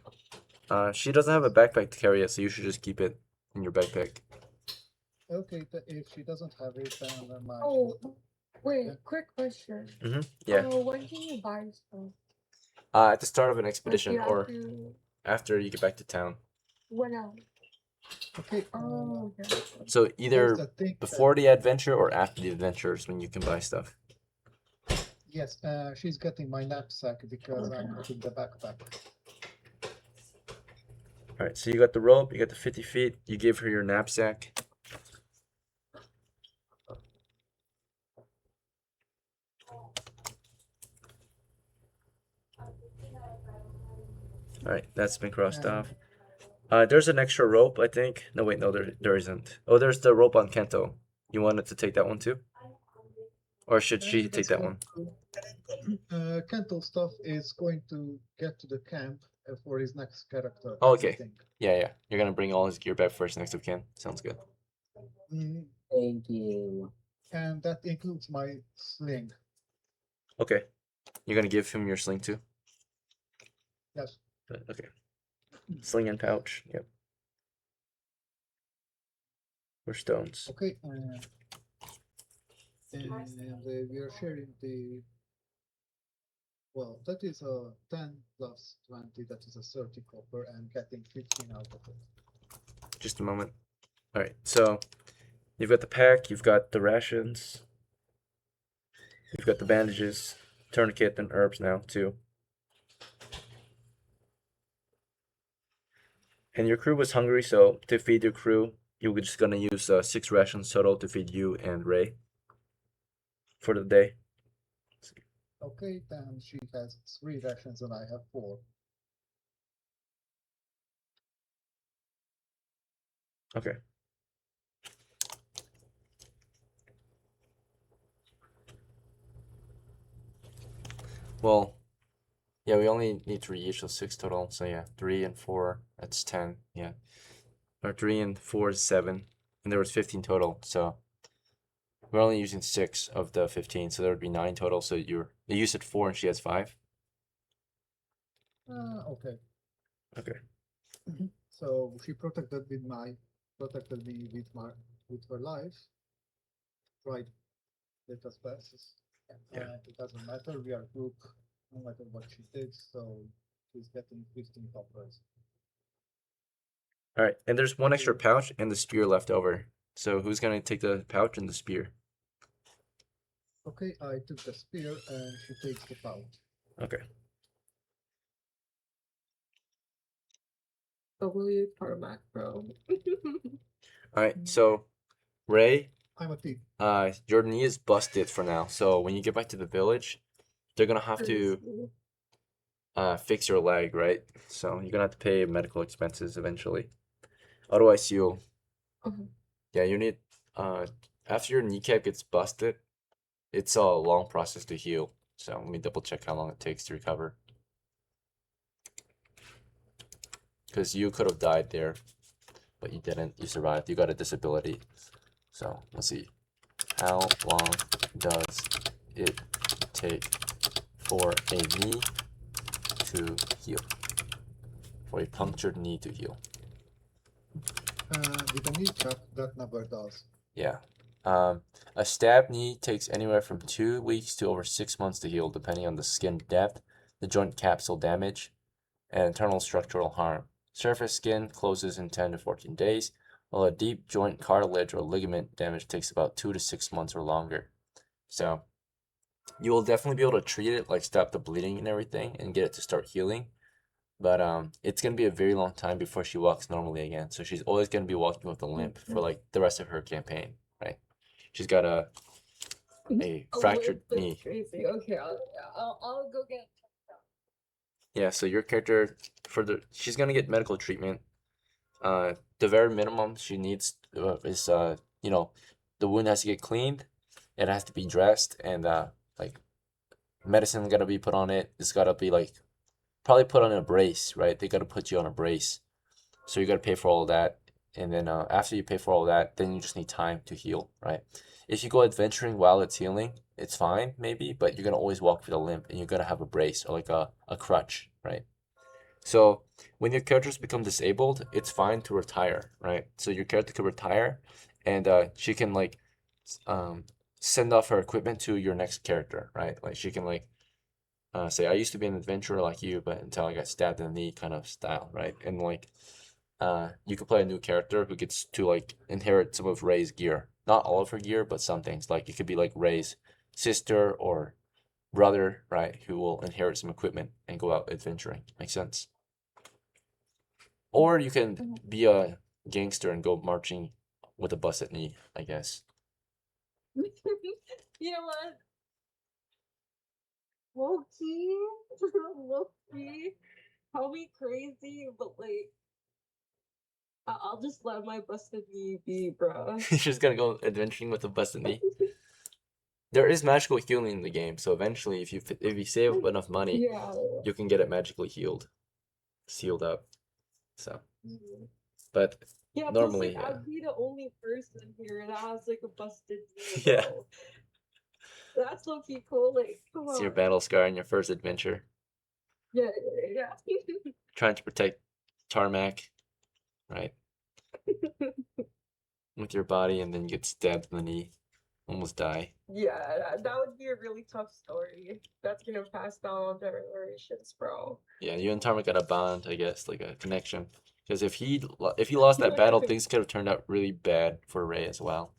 She doesn't have a backpack to carry it, so you should just keep it in your backpack. Okay, if she doesn't have it, then never mind. Oh, wait, Yeah. quick question. Yeah. When can you buy stuff? At the start of an Like, expedition you have or to, after you get back to town. when else? Okay, Oh, okay. So here's either the thing. before the adventure or after the adventure is when you can buy stuff. Yes, she's getting my knapsack because I'm putting the backpack. All right, so you got the rope, you got the 50 feet, you give her your knapsack. All right, that's been crossed And- off. There's an extra rope, I think. No, wait, no, there isn't. Oh, there's the rope on Kento. You wanted to take that one too? Or should she take that's that going one? Kento's stuff is going to get to the camp for his next character. Oh, I okay. think. Yeah. You're gonna bring all his gear back first next of kin. Sounds good. Mm, Thank you. and that includes my sling. Okay. You're gonna give him your sling too? Yes. Okay. Sling and pouch. Yep. For stones. Okay. And we are sharing the. Well, that is a 10 plus 20. That is a 30 copper, and getting 15 out of it. Just a moment. All right. So you've got the pack. You've got the rations. You've got the bandages, tourniquet, and herbs now too. And your crew was hungry, so to feed your crew, you were just gonna use 6 rations total to feed you and Ray for the day. Okay, then she has 3 rations and I have 4. Okay. Well, yeah, we only need 3 each, so 6 total. So yeah, 3 and 4, that's 10. Yeah, or 3 and 4 is 7, and there was 15 total. So we're only using 6 of the 15, so there would be 9 total. So you said 4 and she has 5. Okay. Okay. So she protected me with her life. Right. Let us pass. Yeah. It doesn't matter. We are group, no matter what she did. So she's getting 15 coppers. All right, and there's 1 extra pouch and the spear left over. So who's gonna take the pouch and the spear? Okay, I took the spear and she takes the pouch. Okay. WLYDPORT, bro. All right. So Ray, I'm a thief. your knee is busted for now. So when you get back to the village, they're gonna have to fix your leg, right? So you're gonna have to pay medical expenses eventually. Otherwise, yeah, you need after your kneecap gets busted, it's a long process to heal. So let me double check how long it takes to recover. Because you could have died there, but you didn't. You survived. You got a disability. So let's see. How long does it take for a knee to heal? For a punctured knee to heal? With a kneecap, that never does. Yeah. A stab knee takes anywhere from 2 weeks to over 6 months to heal, depending on the skin depth, the joint capsule damage, and internal structural harm. Surface skin closes in 10 to 14 days, while a deep joint cartilage or ligament damage takes about 2 to 6 months or longer. So, You will definitely be able to treat it, like stop the bleeding and everything, and get it to start healing. But it's gonna be a very long time before she walks normally again. So she's always gonna be walking with a limp for like the rest of her campaign, right? She's got a fractured limp is knee. crazy. Okay, I'll go get. Yeah, so your character she's gonna get medical treatment. The very minimum she needs is you know, the wound has to get cleaned, it has to be dressed, and like medicine gotta be put on it. It's gotta be like probably put on a brace, right? They gotta put you on a brace, so you gotta pay for all of that. And then after you pay for all that, then you just need time to heal, right? If you go adventuring while it's healing, it's fine maybe, but you're gonna always walk with a limp, and you're gonna have a brace or like a crutch, right? So when your characters become disabled, it's fine to retire, right? So your character could retire, and she can like um, send off her equipment to your next character, right? Like she can like say, "I used to be an adventurer like you, but until I got stabbed in the knee," kind of style, right? And like you could play a new character who gets to like inherit some of Ray's gear, not all of her gear, but some things. Like it could be like Ray's sister or brother, right? Who will inherit some equipment and go out adventuring. Makes sense. Or you can be a gangster and go marching with a busted knee, I guess. You know what? Low key, low key, probably crazy, but like, I'll just let my busted knee be, bro. You're just gonna go adventuring with a busted knee. There is magical healing in the game, so eventually, if you save enough money, Yeah. you can get it magically healed, sealed up. So, Mhm. but Yeah, plus normally, like I'd be the only person here that has like a busted knee, yeah, bro. That's low key cool. Like, come it's your on. battle scar in your first adventure, Yeah, yeah, trying to protect Tarmac, right, with your body, and then you get stabbed in the knee, almost die. yeah. That would be a really tough story. That's gonna pass down generations, bro. Yeah, you and Tarmac got a bond, I guess, like a connection. Because if he lost that battle, things could have turned out really bad for Ray as well.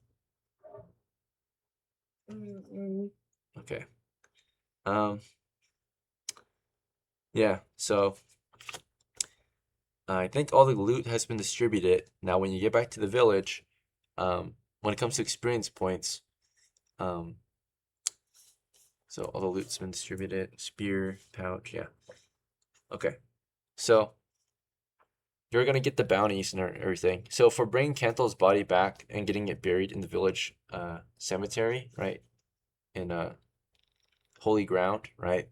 Mm-mm. Okay. Um. Yeah. So I think all the loot has been distributed. Now, when you get back to the village, when it comes to experience points, um, so all the loot's been distributed. Spear, pouch, yeah. Okay. So you're gonna get the bounties and everything. So for bringing KENTO'S body back and getting it buried in the village cemetery, right, in holy ground, right,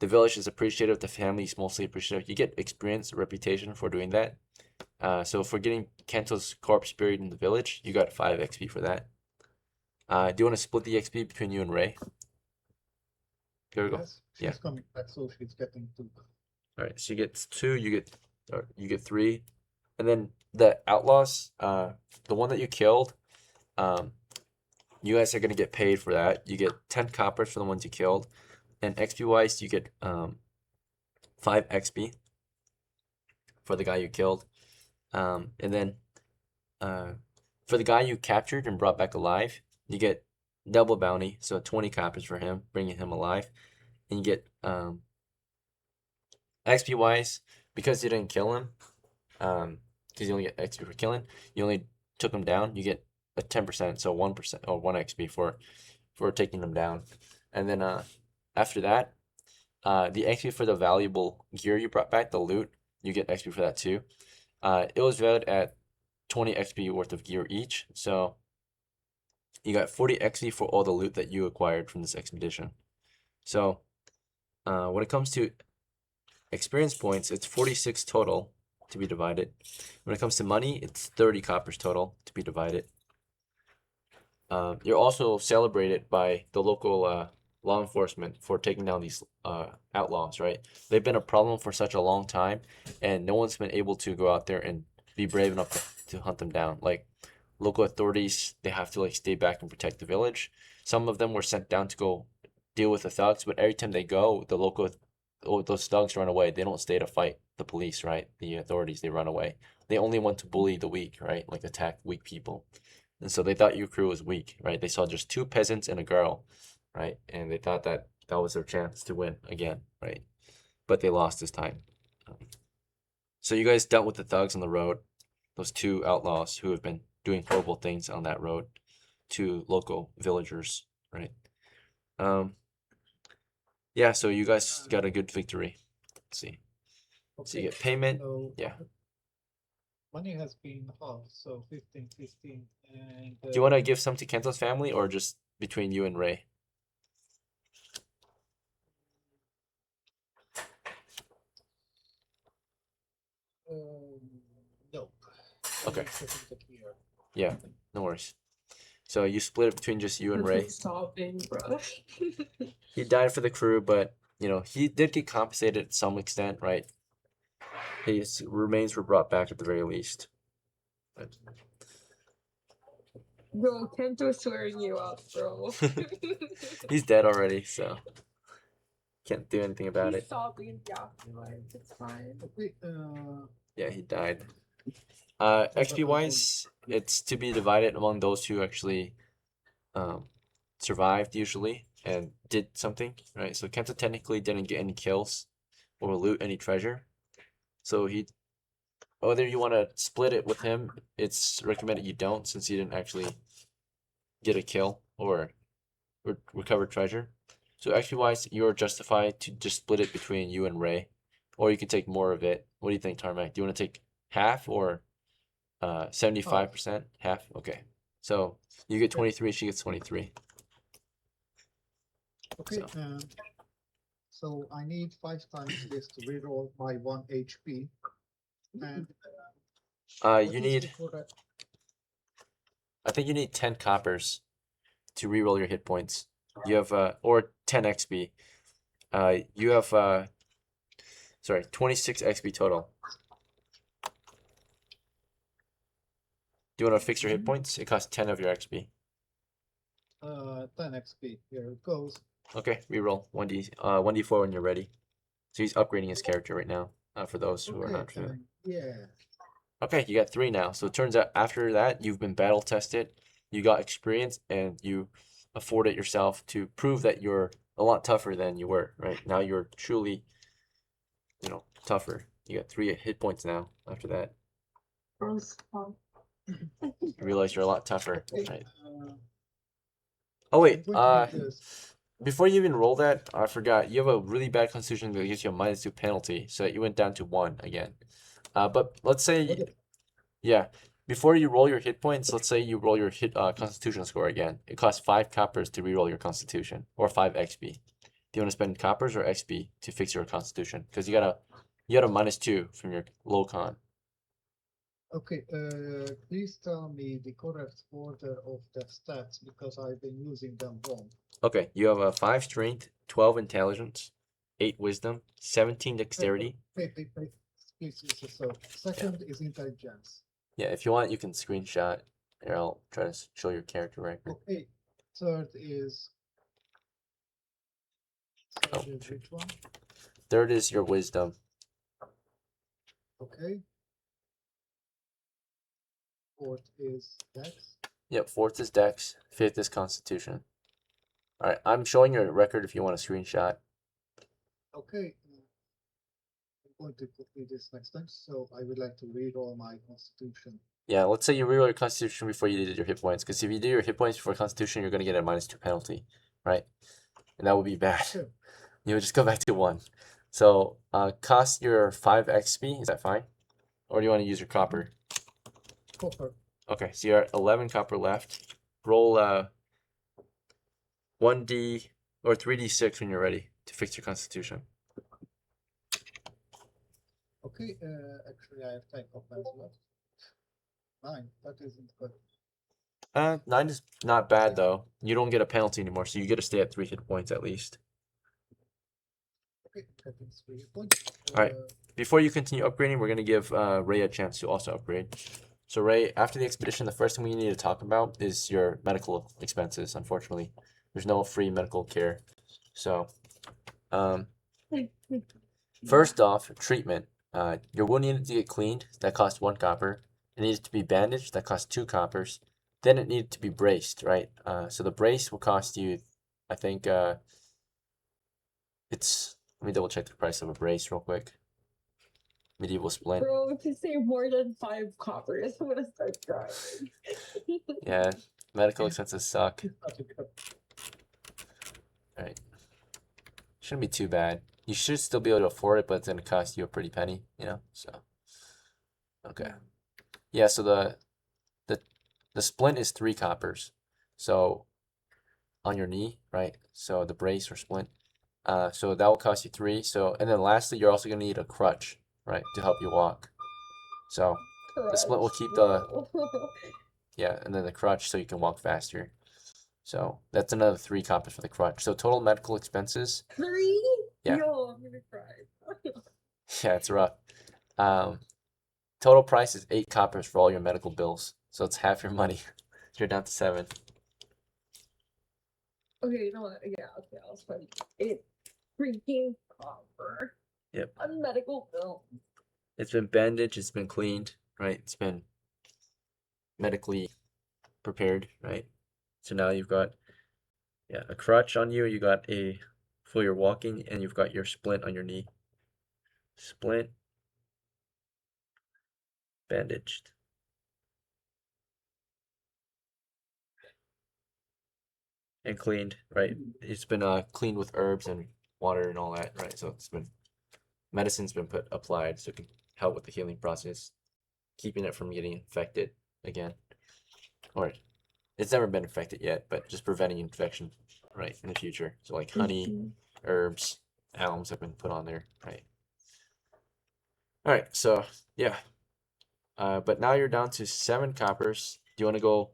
the village is appreciative. The family is mostly appreciative. You get experience, reputation for doing that. So for getting KENTO'S corpse buried in the village, you got 5 XP for that. Do you want to split the XP between you and Ray? Here we go. Yes, Yeah. she's coming back, so she's getting two. All right. She gets 2. You get 3, and then the outlaws, the one that you killed, um, you guys are gonna get paid for that. You get 10 coppers for the ones you killed, and XP wise, you get 5 XP for the guy you killed. And then for the guy you captured and brought back alive, you get double bounty, so 20 coppers for him, bringing him alive, and you get XP wise, because you didn't kill him, because you only get XP for killing, you only took him down, you get a 10%, so 1% or 1 XP for taking them down. And then after that, the XP for the valuable gear you brought back, the loot, you get XP for that too. It was valued at 20 XP worth of gear each, so you got 40 XP for all the loot that you acquired from this expedition. So when it comes to experience points, it's 46 total to be divided. When it comes to money, it's 30 coppers total to be divided. You're also celebrated by the local law enforcement for taking down these outlaws, right? They've been a problem for such a long time, and no one's been able to go out there and be brave enough to hunt them down. Like local authorities, they have to like stay back and protect the village. Some of them were sent down to go deal with the thugs, but every time they go, those thugs run away. They don't stay to fight the police, right? The authorities, they run away. They only want to bully the weak, right? Like attack weak people. And so they thought your crew was weak, right? They saw just 2 peasants and a girl, right? And they thought that that was their chance to win again, right? But they lost this time. So you guys dealt with the thugs on the road, those two outlaws who have been doing horrible things on that road to local villagers, right? Yeah, so you guys got a good victory. Let's see. So you get payment. So Yeah. money has been half, so 15, 15, and Do you want to give some to Kento's family or just between you and Ray? no. Okay. Put it here. Yeah, no worries. So you split it between just you and Ray. Sobbing, bro. He died for the crew, but you know, he did get compensated to some extent, right? His remains were brought back at the very least. But Bro, Kento's swearing you up, bro. he's dead already, so can't do anything about He's it. sobbing in the afterlife. It's fine. Okay, Yeah, he died. XP wise, it's to be divided among those who actually survived usually and did something, right? So Kenta technically didn't get any kills or loot any treasure. So whether you want to split it with him, it's recommended you don't, since he didn't actually get a kill or recover treasure. So XP wise, you're justified to just split it between you and Ray, or you can take more of it. What do you think, Tarmac? Do you want to take half or 75%? Half? Okay. So you get 23, she gets 23. okay, so I need 5 times this to reroll my 1 HP. And what You is need, the correct- I think you need 10 coppers to reroll your hit points. You have or 10 XP. You have 26 XP total. Do you want to fix your hit points? It costs 10 of your XP. 10 XP. Here it goes. Okay, reroll 1d4 when you're ready. So he's upgrading his character right now. For those who are not familiar. Yeah. Okay, you got 3 now. So it turns out after that you've been battle tested, you got experience, and you afford it yourself to prove that you're a lot tougher than you were. Right now, you're truly, tougher. You got 3 hit points now. After that, you realize you're a lot tougher. Right. Oh wait, before you even roll that, I forgot. You have a really bad constitution that gives you a -2 penalty, so that you went down to 1 again. But let's say, yeah, before you roll your hit points, let's say you roll your constitution score again. It costs 5 coppers to reroll your constitution, or 5 XP. Do you want to spend coppers or XP to fix your constitution? Because you got a -2 from your low con. Okay, please tell me the correct order of the stats because I've been using them wrong. Okay, you have a 5 strength, 12 intelligence, 8 wisdom, 17 dexterity. Wait, please, so second is intelligence. Yeah, if you want, you can screenshot. Here, I'll try to show your character record. Okay, third is Oh, which one? Third is your wisdom. Okay. Fourth is dex. Yep, 4th is dex, 5th is constitution. All right, I'm showing your record if you want a screenshot. Okay. I'm going to copy this next time, so I would like to read all my constitution. Yeah, let's say you reroll your constitution before you did your hit points, because if you do your hit points before constitution, you're going to get a -2 penalty, right? And that would be bad. Sure. You would just go back to 1. So, cost your 5 XP, is that fine? Or do you want to use your copper? Copper. Okay, so you're at 11 copper left. Roll 1d or 3d6 when you're ready to fix your constitution. Okay, actually I have 10 coppers left. 9, that isn't good. 9 is not bad though. You don't get a penalty anymore, so you get to stay at 3 hit points at least. Okay, getting 3 points. Alright. Before you continue upgrading, we're going to give Ray a chance to also upgrade. So Ray, after the expedition, the first thing we need to talk about is your medical expenses, unfortunately. There's no free medical care. So, first off, treatment. Your wound needed to get cleaned. That costs 1 copper. It needed to be bandaged. That costs 2 coppers. Then it needed to be braced, right? So the brace will cost you I think it's, let me double check the price of a brace real quick. Medieval splint. Bro, if you say more than 5 coppers, I'm gonna start crying. Yeah, medical expenses suck. Alright. Shouldn't be too bad. You should still be able to afford it, but it's gonna cost you a pretty penny, you know? So okay. Yeah, so the splint is 3 coppers. So on your knee, right? So the brace or splint. So that will cost you 3. So, and then lastly, you're also gonna need a crutch, right, to help you walk. So the splint will keep the, yeah, and then the crutch so you can walk faster. So that's another 3 coppers for the crutch. So total medical expenses, 3? Yeah. Yo, I'm gonna cry. yeah, it's rough. Total price is 8 coppers for all your medical bills. So it's half your money. You're down to 7. Okay, you know what? Yeah, okay, I'll spend 8 freaking copper. Yep. On medical bill. It's been bandaged, it's been cleaned, right? It's been medically prepared, right? So now you've got, yeah, a crutch on you, you got a for your walking, and you've got your splint on your knee. Splint, bandaged. And cleaned, right? It's been cleaned with herbs and water and all that, right? So it's been, medicine's been applied so it can help with the healing process, keeping it from getting infected again. Or it's never been infected yet, but just preventing infection, right, in the future. So like honey, herbs, alums have been put on there, right? All right, so yeah. But now you're down to 7 coppers. Do you want to go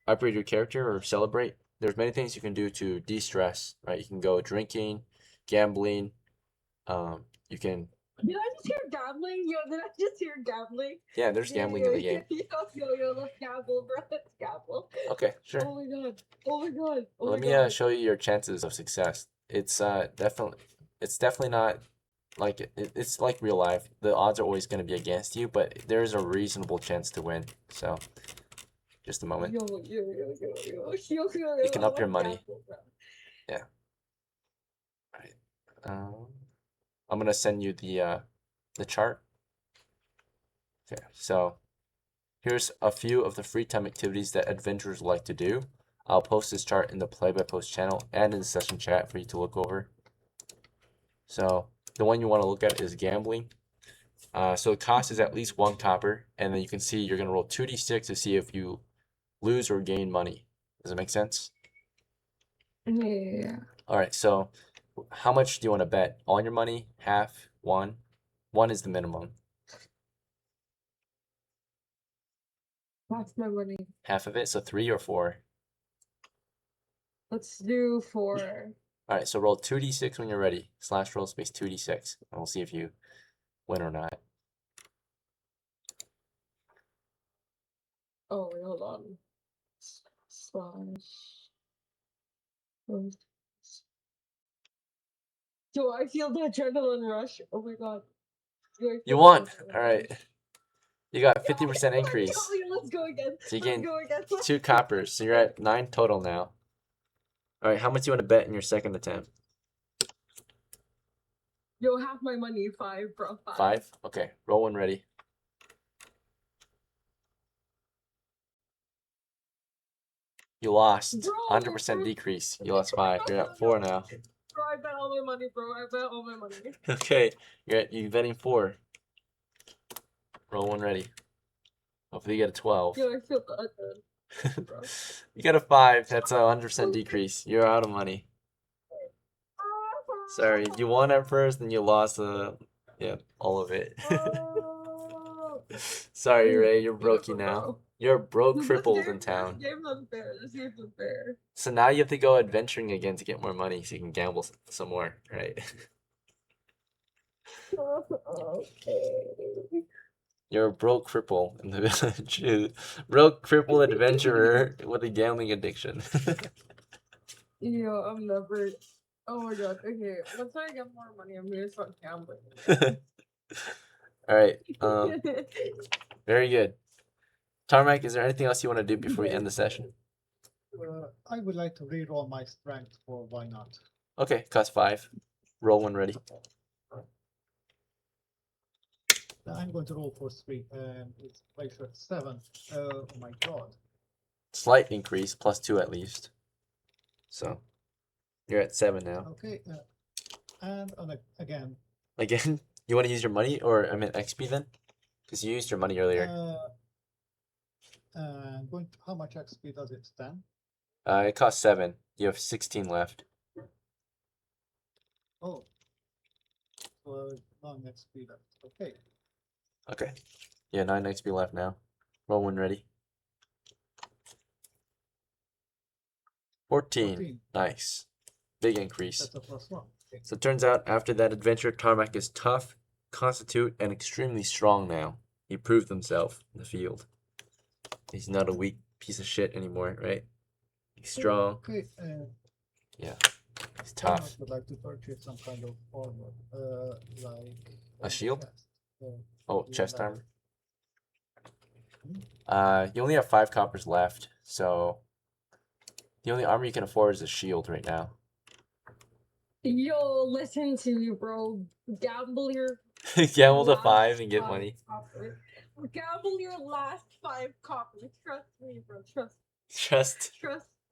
upgrade your character or celebrate? There's many things you can do to de-stress, right? You can go drinking, gambling. You can, Did I just hear gambling? Yo, did I just hear gambling? yeah, there's gambling in the game. Yo, let's gamble, bro. Let's gamble. Okay, sure. Oh my god. Oh my god. Oh Let my me god. show you your chances of success. It's definitely not like it's like real life. The odds are always going to be against you, but there's a reasonable chance to win. So, just a moment. Yo. You can I up your wanna money. gamble, bro. Yeah. All right. I'm gonna send you the chart. Okay. So here's a few of the free time activities that adventurers like to do. I'll post this chart in the Play by Post channel and in the session chat for you to look over. So the one you want to look at is gambling. So the cost is at least 1 copper, and then you can see you're gonna roll 2d6 to see if you lose or gain money. Does it make sense? Yeah. All right. So how much do you want to bet? All your money? Half? 1? 1 is the minimum. That's my money. Half of it. So 3 or 4. Let's do 4. All right, so roll 2d6 when you're ready. Slash roll space 2d6. And we'll see if you win or not. Oh, wait, hold on. Slash. Do I feel the adrenaline rush? Oh my god. Do I feel You the won. adrenaline All right. rush? You got Yeah, 50% increase. Let's go again. So you Let's gain go again. 2 coppers. So you're at 9 total now. All right, how much do you want to bet in your second attempt? Yo, half my money. 5, bro. 5? Okay, roll when ready. You lost. Bro, 100% decrease. You lost 5. You're at 4 now. Bro, I bet all my money, bro. I bet all my money. Okay, you're betting 4. Roll when ready. Hopefully you get a 12. Yo, I feel the adrenaline, bro. You got a 5. That's a 100% decrease. You're out of money. Sorry, you won at first, and you lost yeah, all of it. Oh. Sorry, Ray, you're Whatever, brokey now. bro. You're broke This crippled game- in town. This game's unfair. This game's unfair. So now you have to go adventuring again to get more money so you can gamble some more, right? Okay. You're a broke cripple in the village. Broke crippled adventurer with a gambling addiction. Yo, I'm never. Oh my god. Okay, once I get more money, I'm gonna start gambling. All right. Very good. Tarmac, is there anything else you want to do before we end the session? I would like to re-roll my strength for why not. Okay, cost 5. Roll when ready. I'm going to roll for 3, and it's place at 7. Oh my god. Slight increase, +2 at least. So you're at 7 now. Okay, and again, Again, you want to use your money or I mean XP then? Because you used your money earlier. how much XP does it stand? It costs 7. You have 16 left. Oh, well, 9 XP left. Okay. Okay. Yeah, 9 XP left now. Roll when ready. 14. Nice. Big increase. That's a +1. Okay. So it turns out after that adventure, Tarmac is tough, constitute, and extremely strong now. He proved himself in the field. He's not a weak piece of shit anymore, right? He's strong. Okay, Yeah. He's I tough. would like to purchase some kind of armor, like A shield? chest. Oh, Yeah, chest like- armor. You only have 5 coppers left, so the only armor you can afford is a shield right now. Yo, listen to me, bro. Gamble your Gamble to last 5 and get 5 money. coppers. Gamble your last 5 coppers. Trust me, bro. Trust Trust.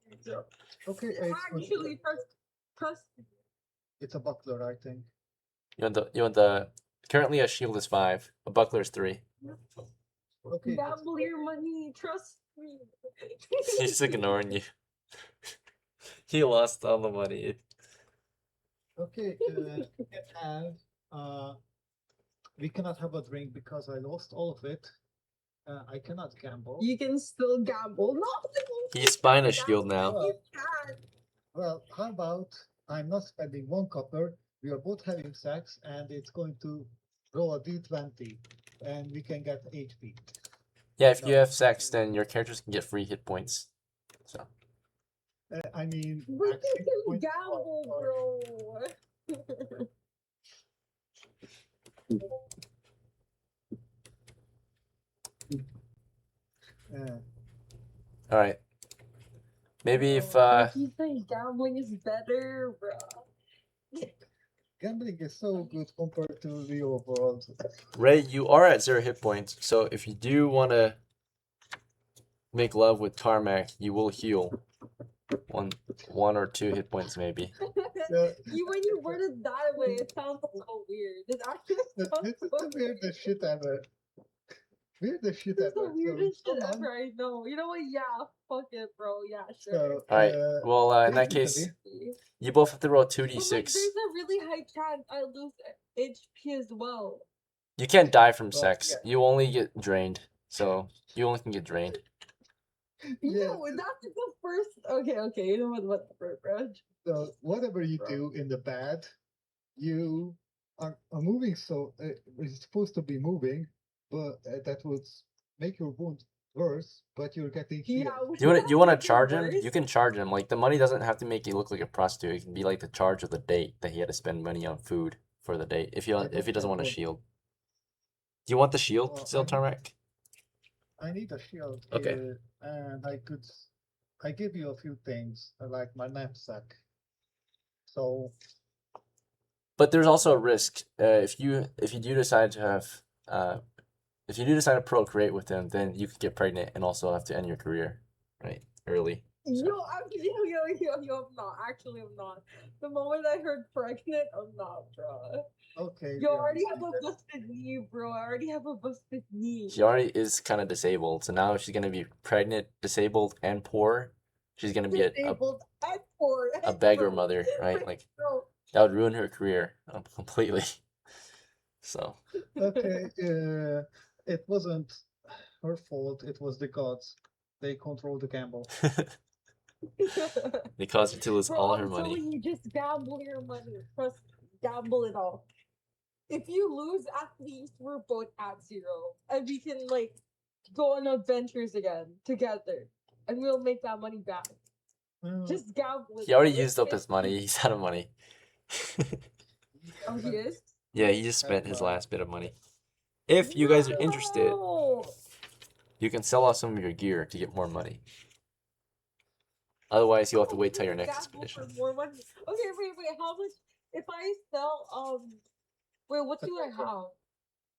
me, bro. Okay, Actually, trust me. it's a buckler, I think. You want the currently a shield is 5, a buckler is 3. Okay, Gamble your money. Trust me. He's ignoring you. He lost all the money. okay. And we cannot have a drink because I lost all of it. I cannot gamble. You can still gamble. No, He's buying a shield now. you can. Well, how about I'm not spending 1 copper. We are both having sex, and it's going to roll a d20, and we can get HP. Yeah, if you No. have sex, then your characters can get free hit points. So I mean, We max hit can points gamble, or- bro. all right. Maybe if He's saying gambling is better, bro. Gambling is so good compared to real world. Ray, you are at 0 hit points, so if you do want to make love with Tarmac, you will heal one or 2 hit points maybe. Yeah, When you word it that way, it sounds so weird. It actually this sounds is so the weird. weirdest shit ever. Weirdest shit This is ever. the weirdest so shit someone- ever. I know. You know what? Yeah, fuck it, bro. Yeah, sure. So, All right. Well, in that basically- case, you both have to roll But like, 2d6. there's a really high chance I lose HP as well. You can't die from Well, sex. yeah. You only get drained. So you only can get drained. Yeah. No, that's the first. Okay. You know what, bro? So whatever you do in the bad, you are moving. So it's supposed to be moving, but that would make your wound worse. But you're getting healed. Yeah. You want to charge him? You can charge him. Like the money doesn't have to make you look like a prostitute. It can be like the charge of the date that he had to spend money on food for the date. If he doesn't want a shield. Do you want the shield Well, still, I- Tarmac? I need a shield. Okay. And I give you a few things like my knapsack. So But there's also a risk. If you do decide to have if you do decide to procreate with him, then you could get pregnant and also have to end your career, right? Early. Yo, I'm not. Actually, I'm not. The moment I heard pregnant, I'm not, bro. okay. Yo, I we already have understand a busted knee, bro. I already have a busted knee. She already is kind of disabled, so now she's gonna be pregnant, disabled, and poor. She's gonna be Disabled and poor. a beggar mother, right? Like Bro, that would ruin her career completely. So Okay, it wasn't her fault. It was the gods. They control the gamble. they caused her to lose bro, all I'm her money. telling you, just gamble your money. Trust me, gamble it all. If you lose, at least we're both at 0, and we can like go on adventures again together, and we'll make that money back. Just gamble. He already used up his money. He's out of money. Oh, he is. Yeah, he just spent his last bit of money. If you guys are interested, No! you can sell off some of your gear to get more money. Otherwise, you'll have to wait till your Okay, next gamble for expedition. more money. Okay, wait. How much if I sell wait, what do I have?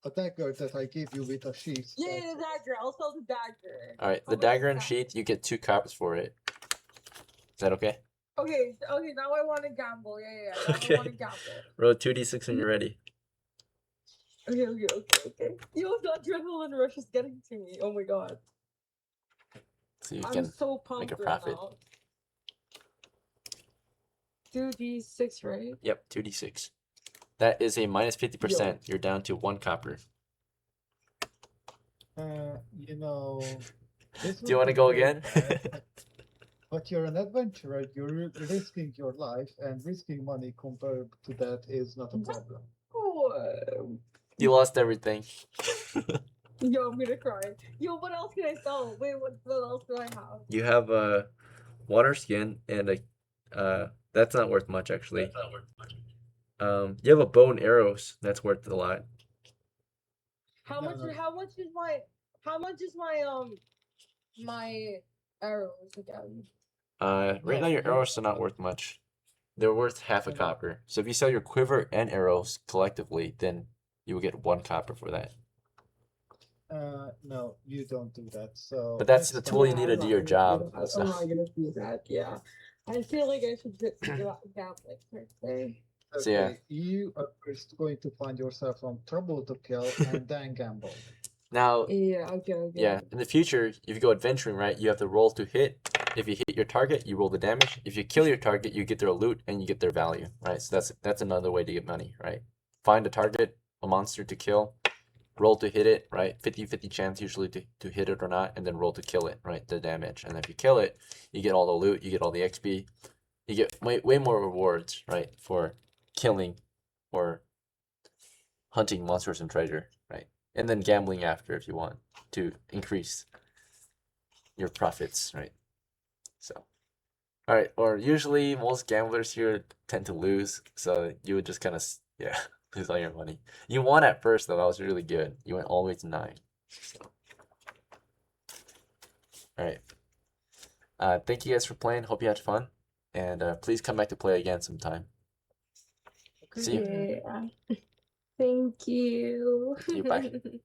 A dagger that I gave you with a sheath. Yeah, the dagger. I'll sell the dagger. All right, How the much is dagger and that? sheath, you get 2 copies for it. Is that okay? Okay, now I want to gamble. Yeah. Now Okay. I want to gamble. Roll 2d6 when you're ready. Okay. Yo, the adrenaline rush is getting to me. Oh my god. So you I'm can so pumped make a right profit. now. 2d6, right? Yep, 2d6. That is a minus 50%. You're down to 1 copper. You know, this Do you would want to be go very again? bad, but you're an adventurer. You're risking your life, and risking money compared to that is not a problem. Oh, You lost everything. yo, I'm gonna cry. Yo, what else can I sell? Wait, what else do I have? You have a water skin and a that's not worth much actually. You have a bow and arrows that's worth a lot. How No, much? no. How much is my arrows again? Right now your arrows are not worth much. They're worth half a copper. So if you sell your quiver and arrows collectively, then you will get 1 copper for that. No, you don't do that. So But that's the next tool you time- need to do your job. I'm So not gonna do that. Yeah, I feel like I should get some gambling right there. So, yeah. Okay, you are first going to find yourself on trouble to kill and then gamble. now, Yeah. Okay. yeah, in the future, if you go adventuring, right, you have to roll to hit. If you hit your target, you roll the damage. If you kill your target, you get their loot and you get their value, right? So that's another way to get money, right? Find a target, a monster to kill, roll to hit it, right? 50-50 chance usually to hit it or not, and then roll to kill it, right? The damage. And if you kill it, you get all the loot, you get all the XP, you get way more rewards, right? For killing or hunting monsters and treasure, right? And then gambling after if you want to increase your profits, right? So, all right. Or usually most gamblers here tend to lose, so you would just kind of lose all your money. You won at first though. That was really good. You went all the way to 9. So, all right. Thank you guys for playing. Hope you had fun, and please come back to play again sometime. See you. Yeah. Thank you. You, bye. Okay.